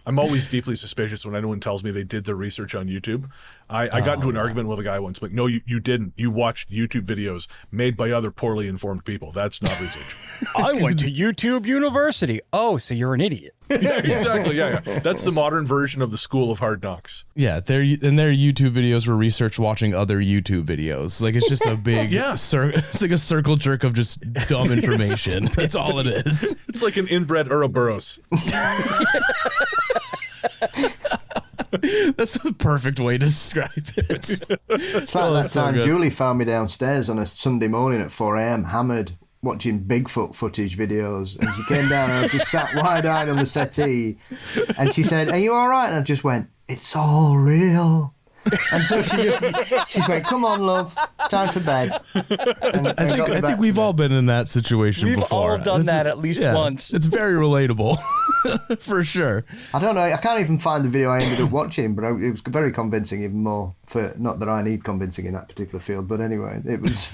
I'm always deeply suspicious when anyone tells me they did their research on YouTube. I got into an argument with a guy once, like, no, you didn't. You watched YouTube videos made by other poorly informed people. That's not research. I went to YouTube University. Oh, so you're an idiot. Yeah, exactly. Yeah. That's the modern version of the School of Hard Knocks. Yeah, their YouTube videos were research watching other YouTube videos. Like, it's just a big it's like a circle jerk of just dumb information. That's all it is. It's like an inbred Ouroboros. That's the perfect way to describe it. It's like that time Julie found me downstairs on a Sunday morning at 4 a.m. hammered, watching Bigfoot footage videos, and she came down and I just sat wide-eyed on the settee, and she said, "Are you all right?" And I just went, "It's all real." And so she went, "Come on, love, it's time for bed." I think we've all been in that situation before. We've all done that at least once. It's very relatable, for sure. I don't know. I can't even find the video I ended up watching, but it was very convincing, even more. For not that I need convincing in that particular field, but anyway, it was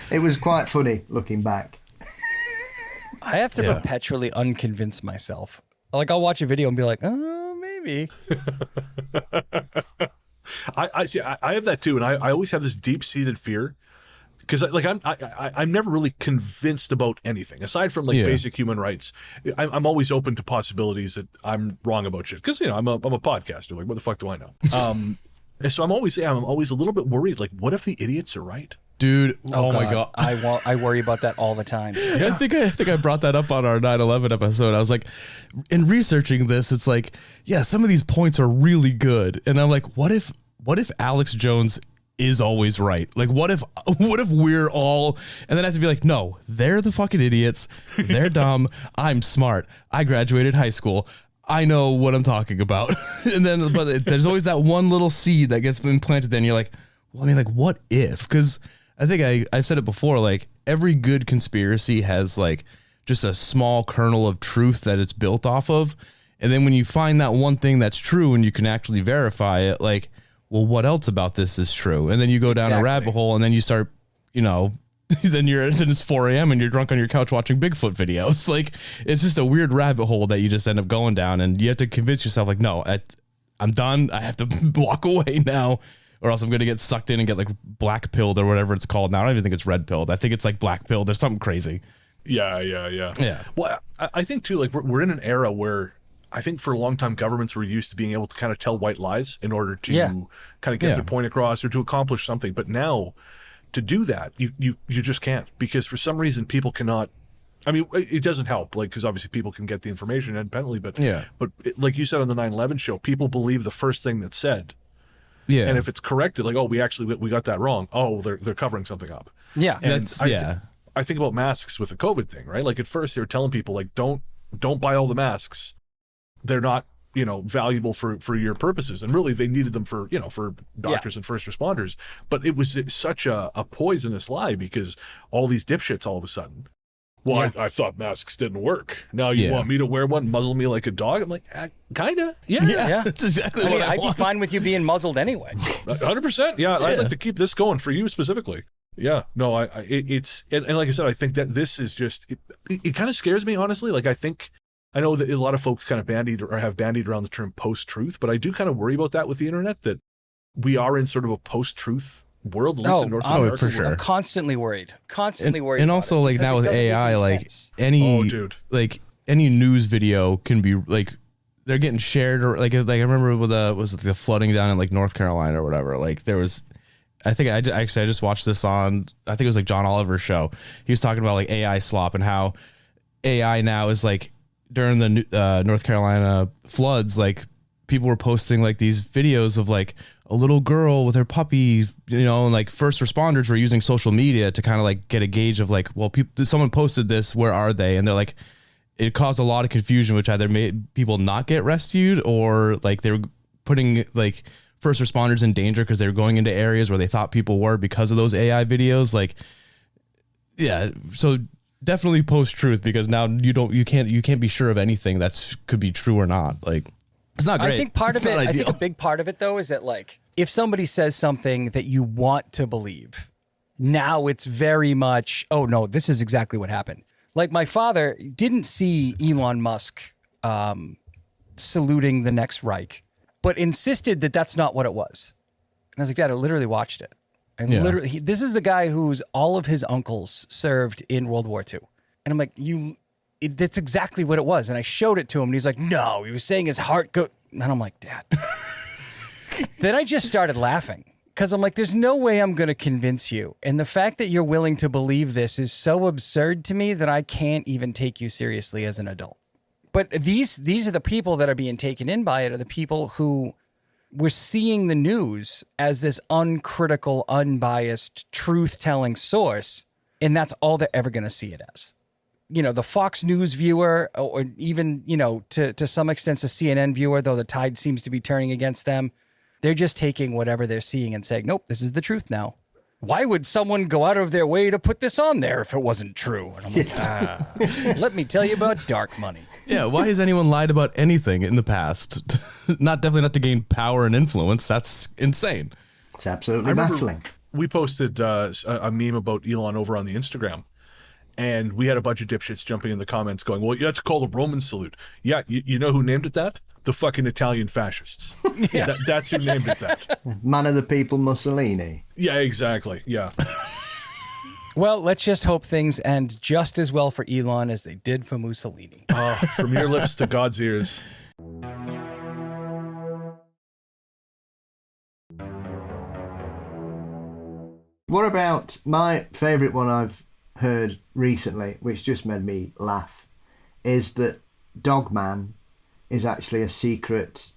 it was quite funny looking back. I have to perpetually unconvince myself. Like, I'll watch a video and be like, "Oh, maybe." I see. I have that too, and I always have this deep-seated fear because, like, I'm never really convinced about anything aside from basic human rights. I'm always open to possibilities that I'm wrong about shit because I'm a podcaster. Like, what the fuck do I know? So I'm always a little bit worried. Like, what if the idiots are right? Dude, oh my God. I worry about that all the time. Yeah. I think I brought that up on our 9/11 episode. I was like, in researching this, it's like, yeah, some of these points are really good. And I'm like, what if Alex Jones is always right? Like, what if we're all, and then I have to be like, no, they're the fucking idiots. They're dumb. I'm smart. I graduated high school. I know what I'm talking about. And then, but there's always that one little seed that gets implanted. Then you're like, well, I mean, like, what if? Because I think I've said it before, like, every good conspiracy has like just a small kernel of truth that it's built off of. And then when you find that one thing that's true and you can actually verify it, like, well, what else about this is true? And then you go down a rabbit hole and then you start, then it's 4 a.m. and you're drunk on your couch watching Bigfoot videos. Like, it's just a weird rabbit hole that you just end up going down, and you have to convince yourself, like, no, I'm done. I have to walk away now, or else I'm going to get sucked in and get like black pilled or whatever it's called now. I don't even think it's red pilled. I think it's like black pilled. There's something crazy. Yeah. Well, I think too, like, we're in an era where I think for a long time governments were used to being able to kind of tell white lies in order to kind of get their point across or to accomplish something. But now to do that, you just can't, because for some reason people cannot. I mean, it doesn't help, like, because obviously people can get the information independently, but like you said on the 9/11 show, people believe the first thing that's said. Yeah. And if it's corrected, like, oh, we got that wrong. Oh, they're covering something up. Yeah. And I think about masks with the COVID thing, right? Like, at first they were telling people, like, don't buy all the masks. They're not, valuable for your purposes. And really they needed them for doctors and first responders. But it was such a poisonous lie, because all these dipshits all of a sudden, well, I thought masks didn't work. Now you want me to wear one, muzzle me like a dog? I'm like, kinda. Yeah. That's exactly what I I'd want. be fine with you being muzzled anyway. 100%. Yeah. I'd like to keep this going for you specifically. Yeah. No, it's like I said, I think that this is just, it kind of scares me, honestly. Like, I know that a lot of folks kind of have bandied around the term post-truth, but I do kind of worry about that with the internet, that we are in sort of a post-truth world, at least in North America. For sure. I'm constantly worried. And also, like, now with AI, like, any news video can be, like, they're getting shared, or like I remember with was it the flooding down in like North Carolina or whatever. Like, there was, I think I just watched this on, I think it was like John Oliver's show. He was talking about like AI slop and how AI now is like, during the North Carolina floods, like, people were posting like these videos of like a little girl with her puppy, and like first responders were using social media to kind of like get a gauge of like, well, someone posted this, where are they? And they're like, it caused a lot of confusion, which either made people not get rescued, or like they were putting like first responders in danger because they were going into areas where they thought people were because of those AI videos. Like, yeah, so definitely post-truth, because now you can't be sure of anything that's could be true or not. Like, it's not great. I think I think a big part of it though is that, like, if somebody says something that you want to believe, now it's very much, oh no, this is exactly what happened. Like, my father didn't see Elon Musk saluting the next Reich, but insisted that that's not what it was. And I was like, Dad, I literally watched it. And literally, this is a guy who's all of his uncles served in World War II. And I'm like, that's exactly what it was. And I showed it to him, and he's like, no, he was saying his heart go. And I'm like, Dad. Then I just started laughing because I'm like, there's no way I'm going to convince you. And the fact that you're willing to believe this is so absurd to me that I can't even take you seriously as an adult. But these are the people that are being taken in by it, are the people who were seeing the news as this uncritical, unbiased, truth-telling source, and that's all they're ever going to see it as. You know, the Fox News viewer, or even, you know, to some extent, the CNN viewer, though the tide seems to be turning against them, they're just taking whatever they're seeing and saying, nope, this is the truth now. Why would someone go out of their way to put this on there if it wasn't true? And I'm like, let me tell you about dark money. Yeah, why has anyone lied about anything in the past? Definitely not to gain power and influence. That's insane. It's absolutely baffling. We posted a meme about Elon over on the Instagram. And we had a bunch of dipshits jumping in the comments going, well, you have to call the Roman salute. Yeah, you know who named it that? The fucking Italian fascists. Yeah. That's who named it that. Man of the people Mussolini. Yeah, exactly. Yeah. Well, let's just hope things end just as well for Elon as they did for Mussolini. Oh, from your lips to God's ears. What about my favourite one I've heard recently, which just made me laugh, is that Dogman is actually a secret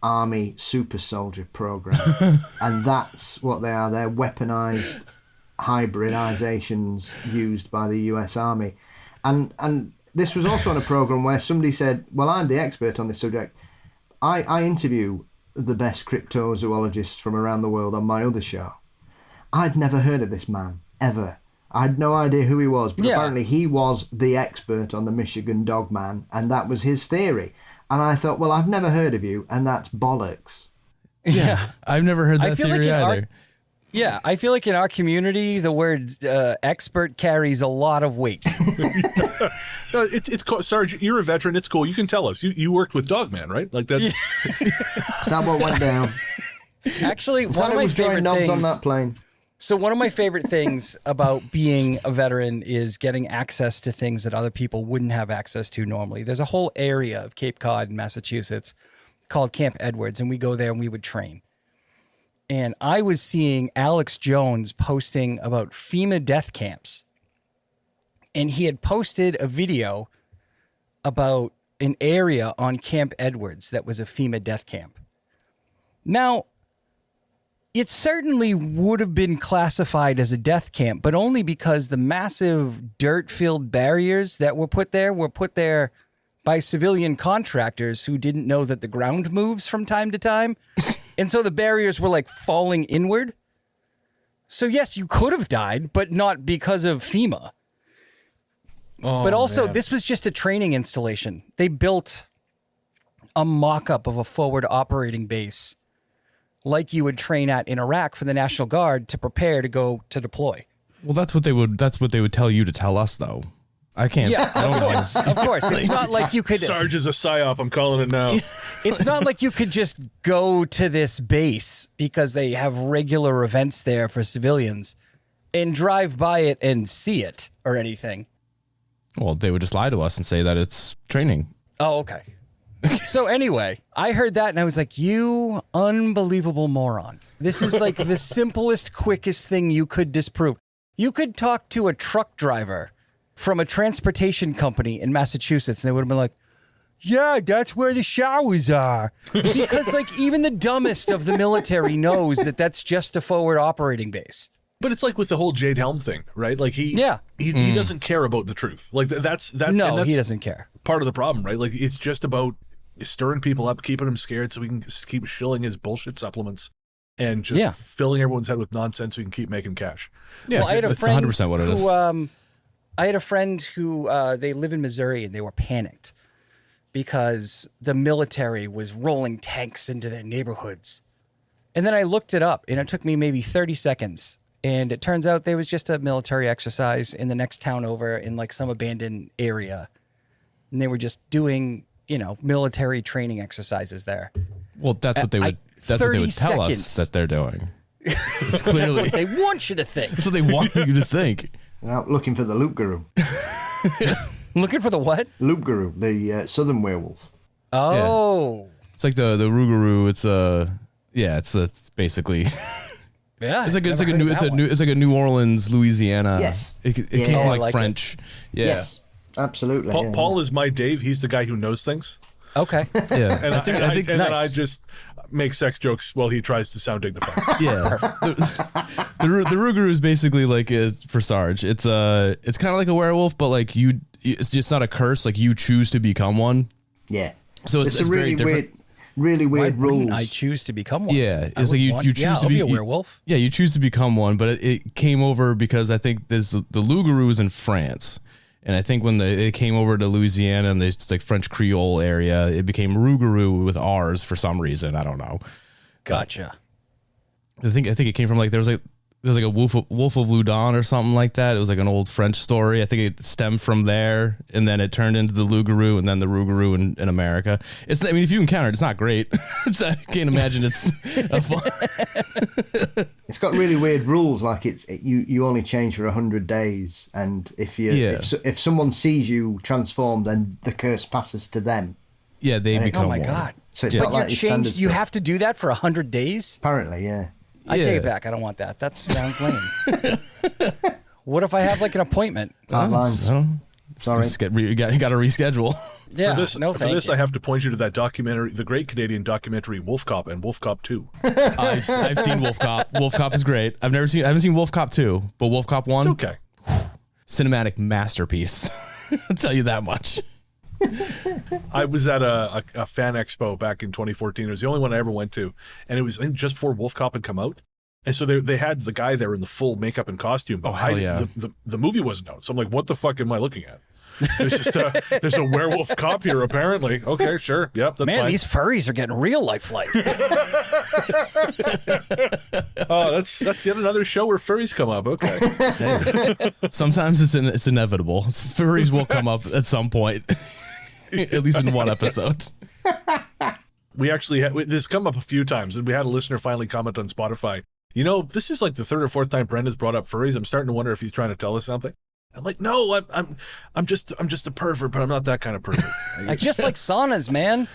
army super soldier program. And that's what they are. They're weaponized hybridizations used by the US Army. And this was also on a program where somebody said, well, I'm the expert on this subject. I interview the best cryptozoologists from around the world on my other show. I'd never heard of this man, ever. I had no idea who he was, but apparently he was the expert on the Michigan Dogman, and that was his theory. And I thought, well, I've never heard of you, and that's bollocks. Yeah. I've never heard that theory either. I feel like in our community, the word expert carries a lot of weight. No, it's cool. Sarge, you're a veteran. It's cool. You can tell us. You worked with Dogman, right? Like that's... Is that what went down? Actually, one of my favorite knobs things on that plane. So one of my favorite things about being a veteran is getting access to things that other people wouldn't have access to normally. There's a whole area of Cape Cod, Massachusetts, called Camp Edwards, and we go there and we would train. And I was seeing Alex Jones posting about FEMA death camps. And he had posted a video about an area on Camp Edwards that was a FEMA death camp. Now, it certainly would have been classified as a death camp, but only because the massive dirt-filled barriers that were put there by civilian contractors who didn't know that the ground moves from time to time. And so the barriers were like falling inward. So yes, you could have died, but not because of FEMA. Oh, but also, this was just a training installation. They built a mock-up of a forward operating base like you would train at in Iraq for the National Guard to prepare to go to deploy. Well, that's what they would tell you to tell us, though. I can't. Yeah, of course. It's not like you could... Sarge is a psyop. I'm calling it now. It's not like you could just go to this base because they have regular events there for civilians and drive by it and see it or anything. Well, they would just lie to us and say that it's training. Oh, okay. So anyway, I heard that and I was like, you unbelievable moron. This is like the simplest, quickest thing you could disprove. You could talk to a truck driver from a transportation company in Massachusetts and they would have been like, yeah, that's where the showers are. Because like even the dumbest of the military knows that that's just a forward operating base. But it's like with the whole Jade Helm thing, right? Like he doesn't care about the truth. Like that's he doesn't care. Part of the problem, right? Like it's just about stirring people up, keeping them scared so we can keep shilling his bullshit supplements and just filling everyone's head with nonsense so we can keep making cash. Yeah, well, I had a friend 100% what it is. I had a friend who they live in Missouri and they were panicked because the military was rolling tanks into their neighborhoods. And then I looked it up and it took me maybe 30 seconds. And it turns out there was just a military exercise in the next town over in like some abandoned area. And they were just doing, military training exercises there. Well, that's what they would tell us that they're doing. It's clearly They want you to think. that's what they want you to think. They're out looking for the Loop Guru. Looking for the what? Loop Guru, the southern werewolf. Oh. It's like the Rougarou. It's basically Yeah. it's like a New Orleans, Louisiana. Yes. It came from I like like French. Yeah. Yes, absolutely. Paul is my Dave. He's the guy who knows things. Okay. Yeah. And I think then I nice. just make sex jokes while he tries to sound dignified. Yeah. The Rougarou is basically like for Sarge. It's kind of like a werewolf, but like it's just not a curse. Like you choose to become one. Yeah. So it's a very really different. really Why weird rules. wouldn't I choose to become one? Yeah, I it's like would you want- choose yeah, to I'll be a werewolf. Yeah, you choose to become one, but it came over because I think there's the Lougarou is in France, and I think when it came over to Louisiana and this like French Creole area, it became Rougarou with R's for some reason. I don't know. Gotcha. I think it came from like there was like a Wolf of Loudun or something like that. It was like an old French story. I think it stemmed from there, and then it turned into the Lougarou, and then the Rougarou in America. I mean, if you encounter it, it's not great. I can't imagine it's a fun. It's got really weird rules. Like you only change for 100 days, and if someone sees you transform, then the curse passes to them. Yeah, they become Oh my one. God. So it's But not like your standard you stuff. have to do that for 100 days? Apparently, yeah. I Yeah. take it back. I don't want that. That sounds lame. What if I have like an appointment? Hard lines. I don't, Sorry. just you got to reschedule. Yeah. For this, I have to point you to that documentary, the great Canadian documentary Wolf Cop and Wolf Cop 2. I've seen Wolf Cop. Wolf Cop is great. I haven't seen Wolf Cop 2, but Wolf Cop 1, It's okay. cinematic masterpiece. I'll tell you that much. I was at a fan expo back in 2014. It was the only one I ever went to, and it was I think just before Wolf Cop had come out. And so they had the guy there in the full makeup and costume. But hell yeah. the movie wasn't out, so I'm like, what the fuck am I looking at? There's just there's a werewolf cop here apparently. Okay, sure, yep, that's Man, fine. these furries are getting real lifelike. Oh, that's yet another show where furries come up. Okay. Sometimes it's inevitable. Furries will come up at some point, at least in one episode. We actually had this come up a few times, and we had a listener finally comment on Spotify. You know, this is like the third or fourth time Brendan's brought up furries. I'm starting to wonder if he's trying to tell us something. I'm like, no, I'm just a pervert, but I'm not that kind of pervert. I just like saunas, man.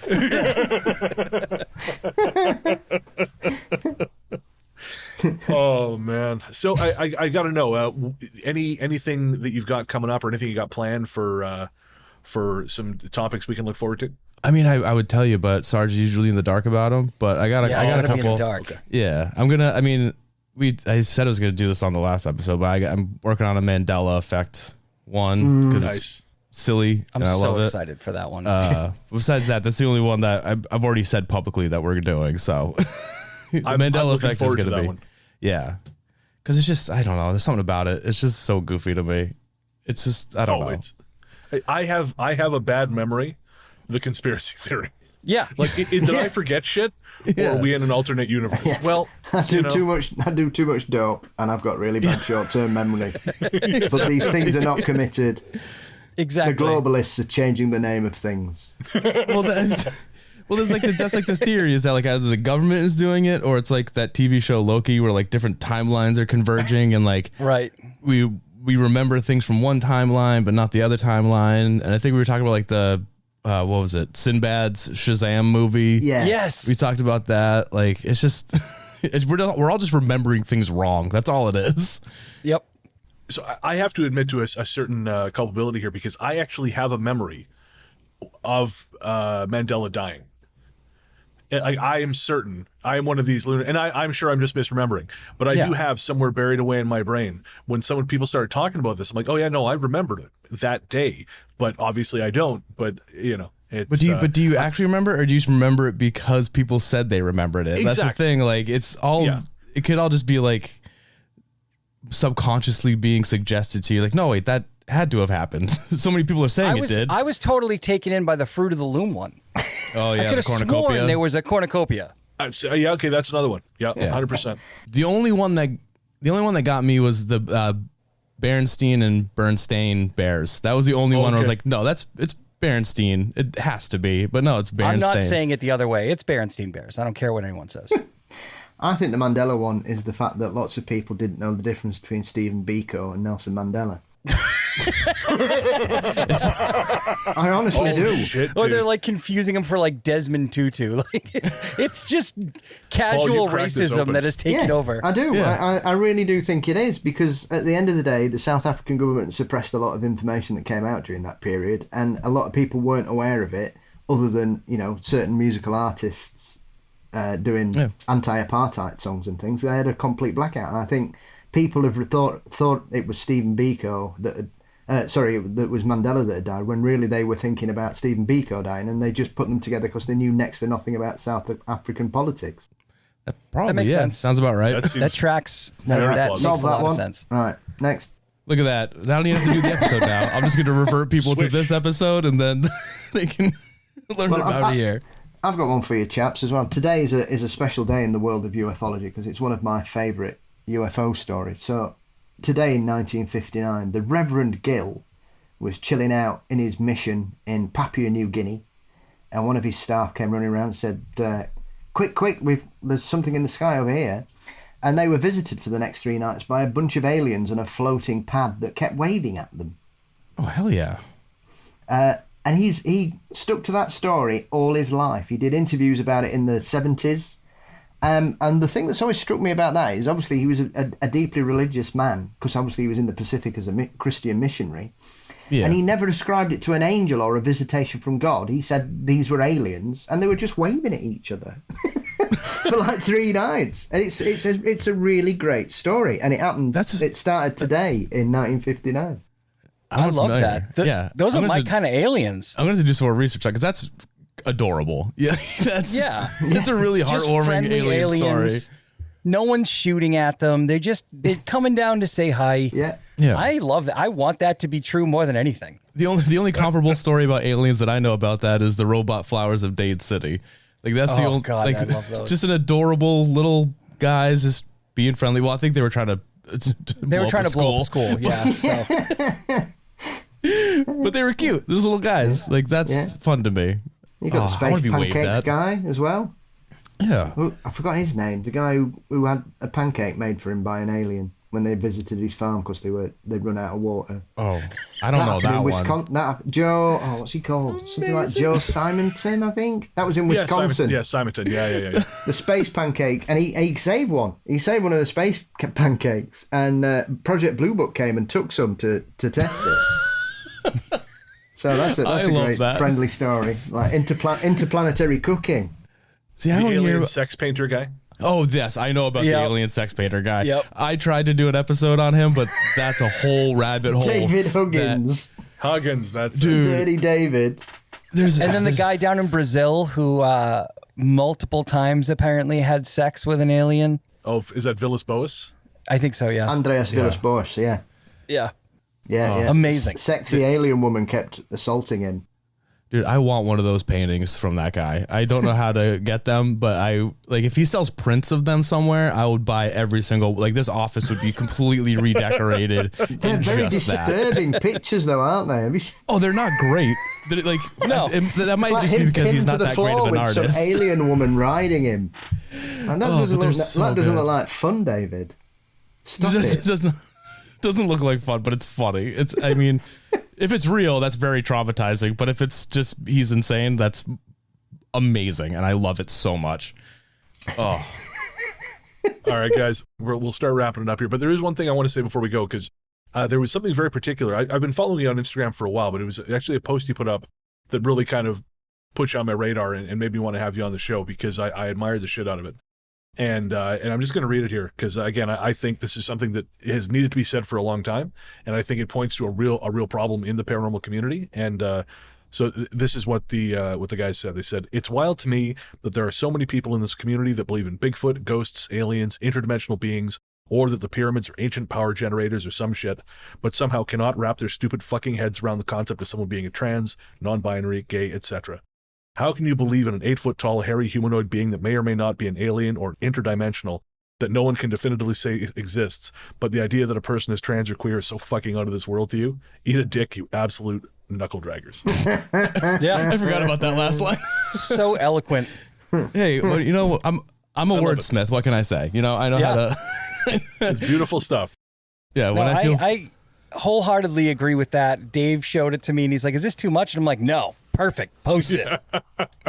Oh man. So I got to know anything that you've got coming up or anything you got planned for some topics we can look forward to. I mean, I would tell you, but Sarge is usually in the dark about them. But I got a I'm gonna be in couple. the dark. Okay. Yeah, I'm gonna. I mean, I said I was gonna do this on the last episode, but I'm working on a Mandela effect one because Nice. it's silly. I'm and I so love it. excited for that one. Besides that, that's the only one that I've already said publicly that we're doing. So the I'm Mandela looking effect is forward to gonna that be. one. Yeah, because it's just I don't know. There's something about it. It's just so goofy to me. It's just I don't know. I have a bad memory. The conspiracy theory. yeah. Like, did I forget shit? Or are we in an alternate universe? Well, I do too much dope, and I've got really bad short-term memory. But these things are not committed. Exactly. The globalists are changing the name of things. Well, there's like that's like the theory is that like either the government is doing it or it's like that TV show Loki where like different timelines are converging and like Right. we remember things from one timeline but not the other timeline. And I think we were talking about like the what was it, Sinbad's Shazam movie? Yes. We talked about that. Like it's just we're all just remembering things wrong. That's all it is. Yep. so I have to admit to a certain culpability here because I actually have a memory of Mandela dying. I am certain I am one of these and I'm sure I'm just misremembering, but I do have somewhere buried away in my brain when people started talking about this. I'm like, oh yeah, no, I remembered it that day, but obviously I don't. But you know, it's. But do you actually remember, or do you just remember it because people said they remembered it? That's the Exactly. thing. Like it's all. Yeah. It could all just be like subconsciously being suggested to you. Like, no, wait, that had to have happened. So many people are saying it did. I was totally taken in by the Fruit of the Loom one. Oh yeah, I the could have sworn cornucopia. there was a cornucopia. Yeah, okay, that's another one. Yeah, 100%. The only one that got me was the Berenstein and Bernstein bears. That was the only one where I was Okay. like, no, it's Berenstein. It has to be, but no, it's Berenstain. I'm not saying it the other way. It's Berenstein Bears. I don't care what anyone says. I think the Mandela one is the fact that lots of people didn't know the difference between Stephen Biko and Nelson Mandela. I honestly do. Shit, Or dude. they're like confusing him for like Desmond Tutu. Like it's just casual cracked this racism open. that has taken over. I do. Yeah. I really do think it is, because at the end of the day, the South African government suppressed a lot of information that came out during that period, and a lot of people weren't aware of it, other than, you know, certain musical artists doing anti-apartheid songs and things. They had a complete blackout, and I think people have thought it was Stephen Biko that had, that was Mandela that had died, when really they were thinking about Stephen Biko dying, and they just put them together because they knew next to nothing about South African politics. Probably, That makes yeah. sense. Sounds about right. That tracks. Very That plausible. makes a lot of sense. All right, next. Look at that. I don't even have to do the episode now. I'm just going to revert people to Switch. this episode, and then they can learn about it here. I've got one for you chaps as well. Today is a special day in the world of ufology, because it's one of my favourite UFO stories. So today in 1959, the Reverend Gill was chilling out in his mission in Papua New Guinea, and one of his staff came running around and said, quick, there's something in the sky over here. And they were visited for the next 3 nights by a bunch of aliens on a floating pad that kept waving at them. Oh, hell yeah. And he stuck to that story all his life. He did interviews about it in the 70s. And the thing that's always struck me about that is, obviously he was a deeply religious man, because obviously he was in the Pacific as a Christian missionary. Yeah. And he never ascribed it to an angel or a visitation from God. He said these were aliens, and they were just waving at each other for like 3 nights. And it's a really great story. And it happened. It started today in 1959. I love familiar. that. Those are my kind of aliens. I'm going to do some more research on, because that's adorable. Yeah, that's a really Just heartwarming friendly alien aliens. story. No one's shooting at them. They're coming down to say hi. Yeah. I love that. I want that to be true more than anything. The only comparable story about aliens that I know about that is the robot flowers of Dade City. Like that's the only. God, like, I love those. Just an adorable little guys just being friendly. Well, I think they were trying to. They were trying to blow up school. Yeah. So. But they were cute. Those little guys. Like that's fun to me. You got the space pancakes guy as well. Yeah. I forgot his name. The guy who had a pancake made for him by an alien when they visited his farm because they'd run out of water. Oh, I don't know that one. Joe, what's he called? Something like Joe Simonton, I think. That was in Wisconsin. Simonton. Yeah. The space pancake, and he saved one. He saved one of the space pancakes, and Project Blue Book came and took some to test it. So that's a great friendly story, like interplanetary cooking. See, the alien sex painter guy. Oh, yes, I know about the alien sex painter guy. Yep. I tried to do an episode on him, but that's a whole rabbit hole. David Huggins. That's dude. Dirty David. And then the guy down in Brazil who multiple times apparently had sex with an alien. Oh, is that Villas Boas? I think so, yeah. Andreas Villas-Boas, yeah. Yeah. Yeah. Amazing. Sexy alien woman kept assaulting him. Dude, I want one of those paintings from that guy. I don't know how to get them, but if he sells prints of them somewhere, I would buy every single. Like this office would be completely redecorated. They're very disturbing pictures, though, aren't they? Oh, they're not great. But that might just be because he's not that great of an artist. Some alien woman riding him, and that doesn't look like fun, David. Stop it. Doesn't look like fun, but it's funny. If it's real, that's very traumatizing. But if it's just he's insane, that's amazing, and I love it so much. Oh, all right, guys, we'll start wrapping it up here. But there is one thing I want to say before we go, because there was something very particular. I've been following you on Instagram for a while, but it was actually a post you put up that really kind of put you on my radar and made me want to have you on the show, because I admired the shit out of it. And I'm just going to read it here because, again, I think this is something that has needed to be said for a long time, and I think it points to a real problem in the paranormal community. And so this is what the guys said. They said, "It's wild to me that there are so many people in this community that believe in Bigfoot, ghosts, aliens, interdimensional beings, or that the pyramids are ancient power generators or some shit, but somehow cannot wrap their stupid fucking heads around the concept of someone being a trans, non-binary, gay, etc. How can you believe in an 8-foot-tall, hairy humanoid being that may or may not be an alien or interdimensional that no one can definitively say exists, but the idea that a person is trans or queer is so fucking out of this world to you? Eat a dick, you absolute knuckle draggers." Yeah, I forgot about that last line. So eloquent. Hey, well, I'm I'm a wordsmith. What can I say? You know, I know how to. It's beautiful stuff. Yeah, No, when I feel I wholeheartedly agree with that. Dave showed it to me and he's like, is this too much? And I'm like, no, perfect. Post it.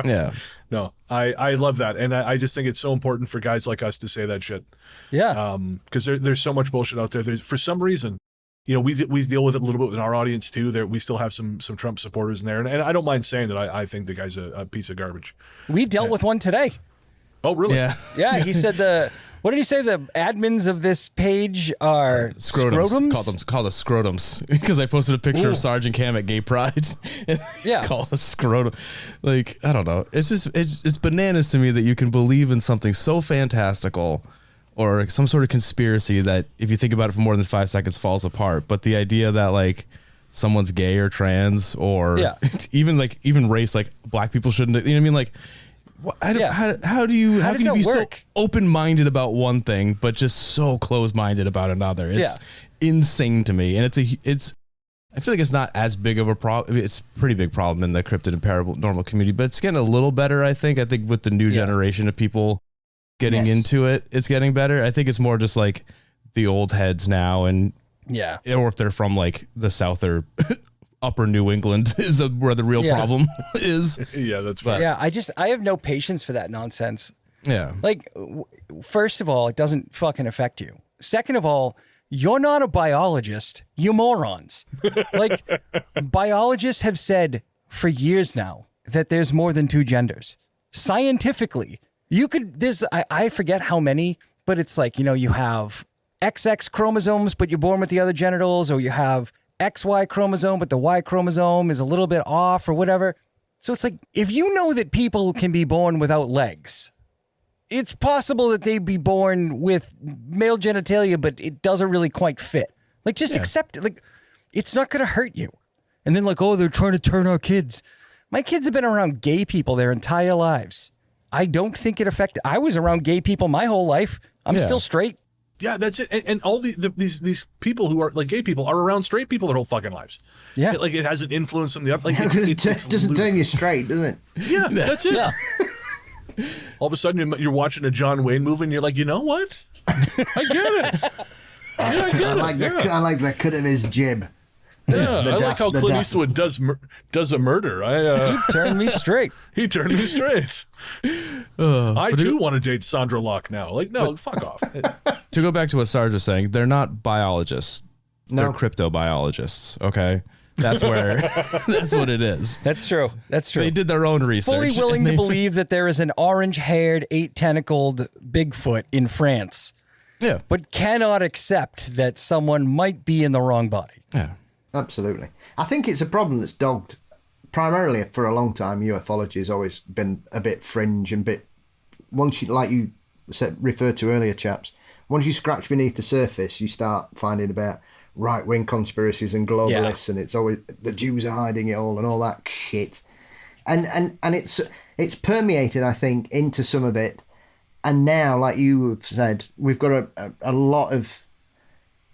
yeah. No, I love that. And I just think it's so important for guys like us to say that shit. Yeah. Because there's so much bullshit out there. For some reason, you know, we deal with it a little bit in our audience too. There, we still have some Trump supporters in there. And I don't mind saying that I think the guy's a piece of garbage. We dealt with one today. Oh, really? Yeah. Yeah, he said what did he say? The admins of this page are scrotums? Call us scrotums because I posted a picture of Sarge and Cam at Gay Pride. Yeah. Call us scrotum. Like, I don't know. It's just, it's bananas to me that you can believe in something so fantastical or some sort of conspiracy that if you think about it for more than 5 seconds falls apart. But the idea that like someone's gay or trans or even race, like black people shouldn't, you know what I mean? Like, how can you be so open-minded about one thing but just so close-minded about another? It's insane to me, and it's I feel like it's not as big of a problem. I mean, it's a pretty big problem in the cryptid and paranormal community, but it's getting a little better. I think with the new generation of people getting into it, it's getting better. I think it's more just like the old heads now, and or if they're from like the South or upper New England is where the real problem is. Yeah, that's right. Yeah, I have no patience for that nonsense. Yeah. Like, first of all, it doesn't fucking affect you. Second of all, you're not a biologist, you morons. Like, biologists have said for years now that there's more than 2 genders. Scientifically, I forget how many, but it's like, you know, you have XX chromosomes, but you're born with the other genitals, or you have XY chromosome, but the Y chromosome is a little bit off or whatever. So it's like, if you know that people can be born without legs, it's possible that they'd be born with male genitalia, but it doesn't really quite fit. Like, just accept it. Like, it's not going to hurt you. And then like, oh, they're trying to turn our kids. My kids have been around gay people their entire lives. I don't think it affected. I was around gay people my whole life. I'm still straight. Yeah, that's it. And all these people who are like gay people are around straight people their whole fucking lives. Yeah. Like it has an influence on the other. Like it doesn't turn you straight, does it? Yeah, that's it. Yeah. All of a sudden you're watching a John Wayne movie and you're like, you know what? I get it. I like the cut of his jib. Yeah, I like how Clint Eastwood does a murder. He turned me straight. He turned me straight. I too want to date Sandra Locke now. Like, no, fuck off. To go back to what Sarge was saying, they're not biologists. No. They're cryptobiologists. Okay, that's where that's what it is. That's true. That's true. They did their own research. Fully willing to believe that there is an orange-haired, 8-tentacled Bigfoot in France. Yeah, but cannot accept that someone might be in the wrong body. Yeah. Absolutely. I think it's a problem that's dogged primarily for a long time. Ufology has always been a bit fringe and once you, like you referred to earlier, chaps, once you scratch beneath the surface, you start finding about right-wing conspiracies and globalists, and it's always the Jews are hiding it all and all that shit. And it's permeated, I think, into some of it. And now, like you have said, we've got a lot of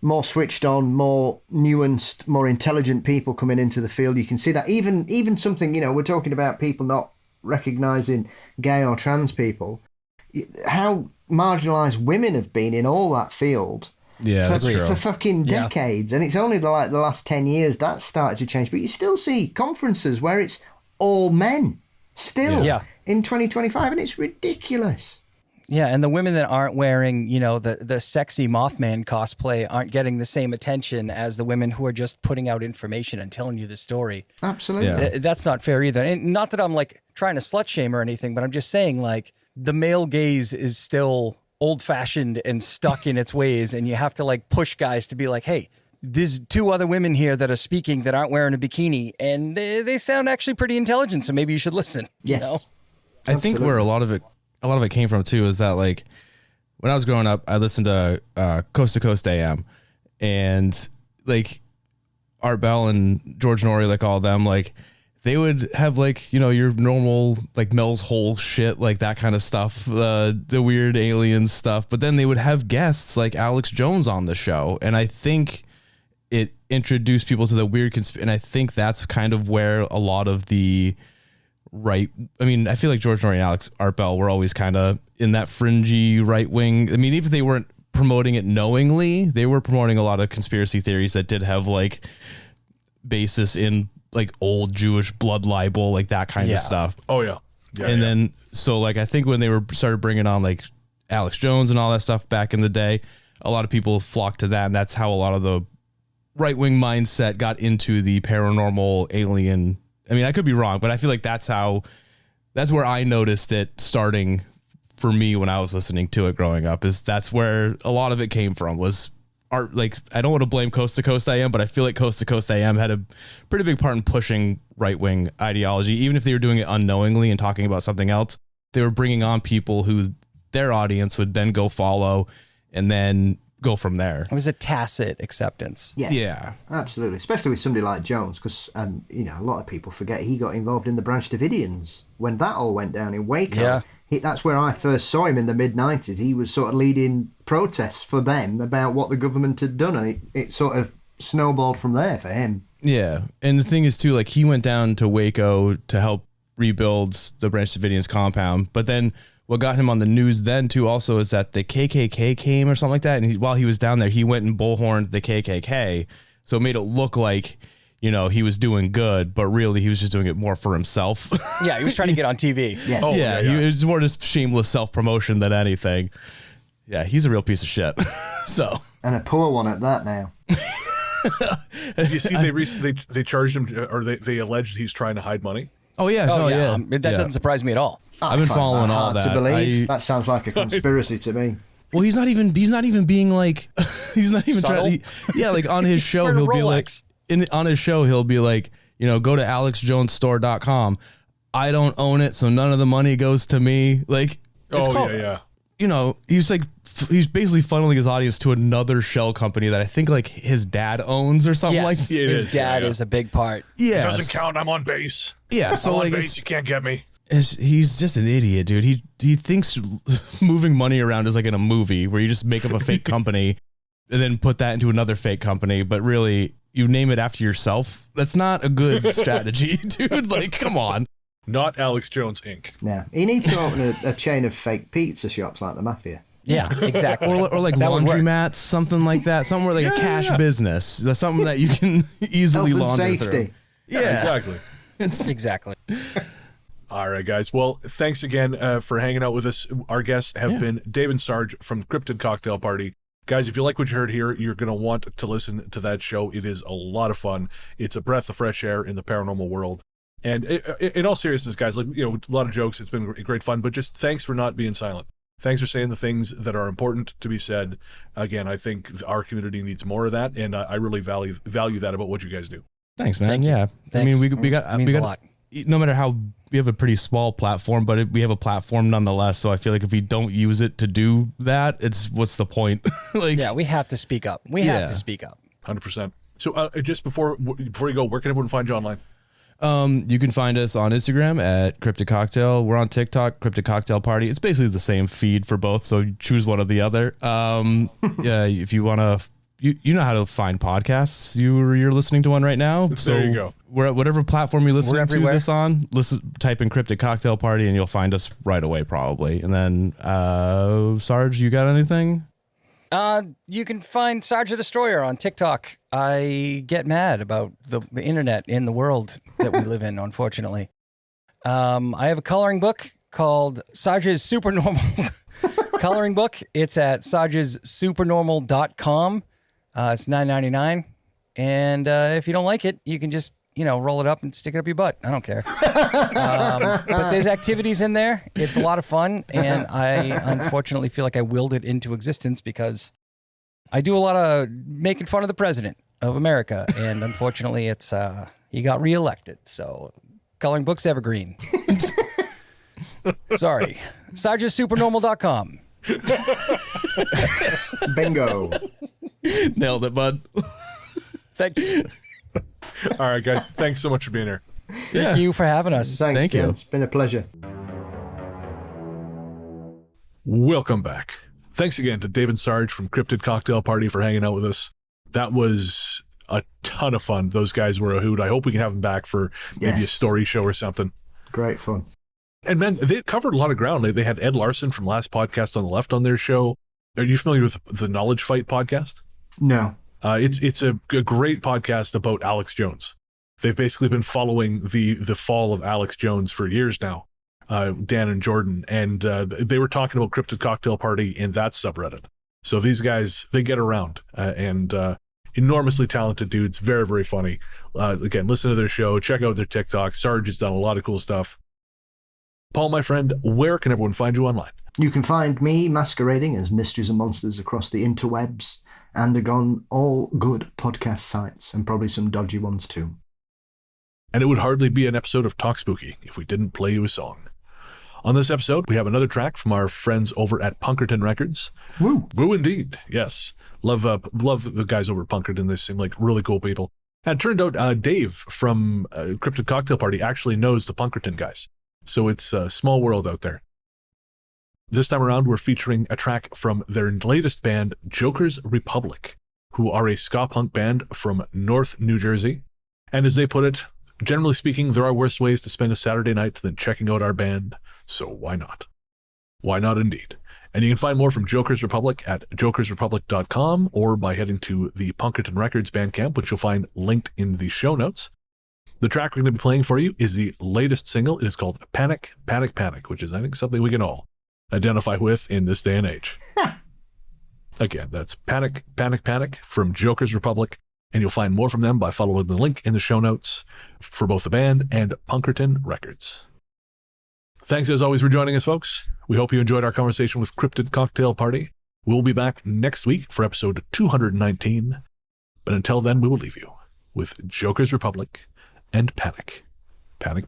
more switched on, more nuanced, more intelligent people coming into the field. You can see that even something, you know, we're talking about people not recognising gay or trans people, how marginalised women have been in all that field for fucking decades. And it's only like the last 10 years that's started to change. But you still see conferences where it's all men still in 2025, and it's ridiculous. Yeah, and the women that aren't wearing, you know, the sexy Mothman cosplay aren't getting the same attention as the women who are just putting out information and telling you the story. Absolutely. Yeah. That's not fair either. And not that I'm like trying to slut shame or anything, but I'm just saying like the male gaze is still old fashioned and stuck in its ways. And you have to like push guys to be like, hey, there's 2 other women here that are speaking that aren't wearing a bikini and they sound actually pretty intelligent. So maybe you should listen. Yes. You know? I think where a lot of it came from too is that like when I was growing up, I listened to Coast to Coast AM, and like Art Bell and George Norrie, like all of them, like they would have like, you know, your normal like Mel's Hole shit, like that kind of stuff, the weird alien stuff. But then they would have guests like Alex Jones on the show, and I think it introduced people to the weird and I think that's kind of where a lot of the right. I mean, I feel like George Norrie and Alex Art Bell were always kind of in that fringy right wing. I mean, even if they weren't promoting it knowingly, they were promoting a lot of conspiracy theories that did have like basis in like old Jewish blood libel, like that kind of stuff. Oh yeah. And then, so like, I think when they started bringing on like Alex Jones and all that stuff back in the day, a lot of people flocked to that. And that's how a lot of the right wing mindset got into the paranormal alien. I mean, I could be wrong, but I feel like that's where I noticed it starting for me when I was listening to it growing up. That's where a lot of it came from, was art. Like, I don't want to blame Coast to Coast AM, but I feel like Coast to Coast AM had a pretty big part in pushing right wing ideology. Even if they were doing it unknowingly and talking about something else, they were bringing on people who their audience would then go follow and then go from there. It was a tacit acceptance. Yes. Yeah. Absolutely. Especially with somebody like Jones, because, you know, a lot of people forget he got involved in the Branch Davidians when that all went down in Waco. Yeah. That's where I first saw him in the mid-90s. He was sort of leading protests for them about what the government had done, and it sort of snowballed from there for him. Yeah. And the thing is, too, like, he went down to Waco to help rebuild the Branch Davidians compound, but then what got him on the news then, too, also is that the KKK came or something like that, and while he was down there, he went and bullhorned the KKK, so it made it look like, you know, he was doing good, but really he was just doing it more for himself. Yeah, he was trying to get on TV. Yes. Oh, yeah, yeah. It was more just shameless self-promotion than anything. Yeah, he's a real piece of shit. So, And a poor one at that now. You see, they charged him, or they alleged he's trying to hide money. oh yeah, Oh, no, yeah. yeah. That doesn't surprise me at all. I've been I find following all hard that. to believe. I- That sounds like a conspiracy to me. Well, he's not even being like, he's not even Subtle? trying. Yeah, like on his show, wearing a he'll be like, Rolex. on his show, he'll be like, you know, go to alexjonesstore.com. I don't own it, so none of the money goes to me. Like, it's called, yeah. you know, he's basically funneling his audience to another shell company that I think like his dad owns or something like. Yes, It his is, dad yeah. is a big part. Yeah, Doesn't count. I'm on base. Yeah, so I'm on like base. You can't get me. he's just an idiot, dude. He thinks moving money around is like in a movie where you just make up a fake company and then put that into another fake company, but really you name it after yourself. That's not a good strategy, dude. Like, come on. Not Alex Jones Inc. Yeah. He needs to open a chain of fake pizza shops like the Mafia. Yeah, exactly. Or like That would work. laundromats, something like that. Somewhere like a cash business. That's something that you can easily Health and launder safety. through. Yeah, Exactly. Exactly. All right, guys. Well, thanks again for hanging out with us. Our guests have been Dave Sarge from Cryptid Cocktail Party. Guys, if you like what you heard here, you're going to want to listen to that show. It is a lot of fun. It's a breath of fresh air in the paranormal world. And in all seriousness, guys, like, you know, a lot of jokes. It's been great fun, but just thanks for not being silent. Thanks for saying the things that are important to be said. Again, I think our community needs more of that, and I really value that about what you guys do. Thanks, man. Thank you. Yeah, Thanks. I mean, we got Means a lot. No matter how we have a pretty small platform, but we have a platform nonetheless. So I feel like if we don't use it to do that, what's the point? Like, Yeah, we have to speak up. We have to speak up. 100%. So just before you go, where can everyone find you online? you can find us on Instagram at Cryptid Cocktail. We're on TikTok, Cryptid Cocktail Party. It's basically the same feed for both, so choose one or the other. Yeah, if you want to, you know how to find podcasts. You're listening to one right now. So There you go. We're at whatever platform you're listening to everywhere. this on. Type in Cryptid Cocktail Party, and you'll find us right away, probably. And then, Sarge, you got anything? You can find Sarge the Destroyer on TikTok. I get mad about the internet in the world that we live in, unfortunately. I have a coloring book called Sarge's Supernormal Coloring Book. It's at sargessupernormal.com. It's $9.99. And if you don't like it, you can just, roll it up and stick it up your butt. I don't care. But there's activities in there. It's a lot of fun. And I unfortunately feel like I willed it into existence because I do a lot of making fun of the president of America. And unfortunately, he got reelected. So coloring book's evergreen. Sorry. sargessupernormal.com. Bingo. Nailed it, bud. Thanks. All right, guys. Thanks so much for being here. Thank you for having us. Thanks, Thank you. Ken. It's been a pleasure. Welcome back. Thanks again to Dave Sarge from Cryptid Cocktail Party for hanging out with us. That was a ton of fun. Those guys were a hoot. I hope we can have them back for maybe a Yes. story show or something. Great fun. And man, they covered a lot of ground. They had Ed Larson from Last Podcast on the Left on their show. Are you familiar with the Knowledge Fight podcast? No. It's a great podcast about Alex Jones. They've basically been following the fall of Alex Jones for years now, Dan and Jordan, and they were talking about Cryptid Cocktail Party in that subreddit. So these guys, they get around, and enormously talented dudes, very, very funny. Again, listen to their show, check out their TikTok. Sarge has done a lot of cool stuff. Paul, my friend, where can everyone find you online? You can find me masquerading as Mysteries and Monsters across the interwebs and on all good podcast sites, and probably some dodgy ones too. And it would hardly be an episode of Talk Spooky if we didn't play you a song. On this episode, we have another track from our friends over at Punkerton Records. Woo! Woo indeed, yes. Love the guys over at Punkerton. They seem like really cool people. And it turned out Dave from Cryptid Cocktail Party actually knows the Punkerton guys. So it's a small world out there. This time around, we're featuring a track from their latest band, Joker's Republic, who are a ska punk band from North New Jersey. And as they put it, generally speaking, there are worse ways to spend a Saturday night than checking out our band, so why not? Why not indeed? And you can find more from Joker's Republic at jokersrepublic.com or by heading to the Punkerton Records Bandcamp, which you'll find linked in the show notes. The track we're going to be playing for you is the latest single. It is called Panic, Panic, Panic, which is, I think, something we can all identify with in this day and age. Again, that's Panic, Panic, Panic from Joker's Republic, and you'll find more from them by following the link in the show notes for both the band and Punkerton Records. Thanks as always for joining us, folks. We hope you enjoyed our conversation with Cryptid Cocktail Party. We'll be back next week for episode 219, but until then, we will leave you with Joker's Republic and Panic, Panic, Panic.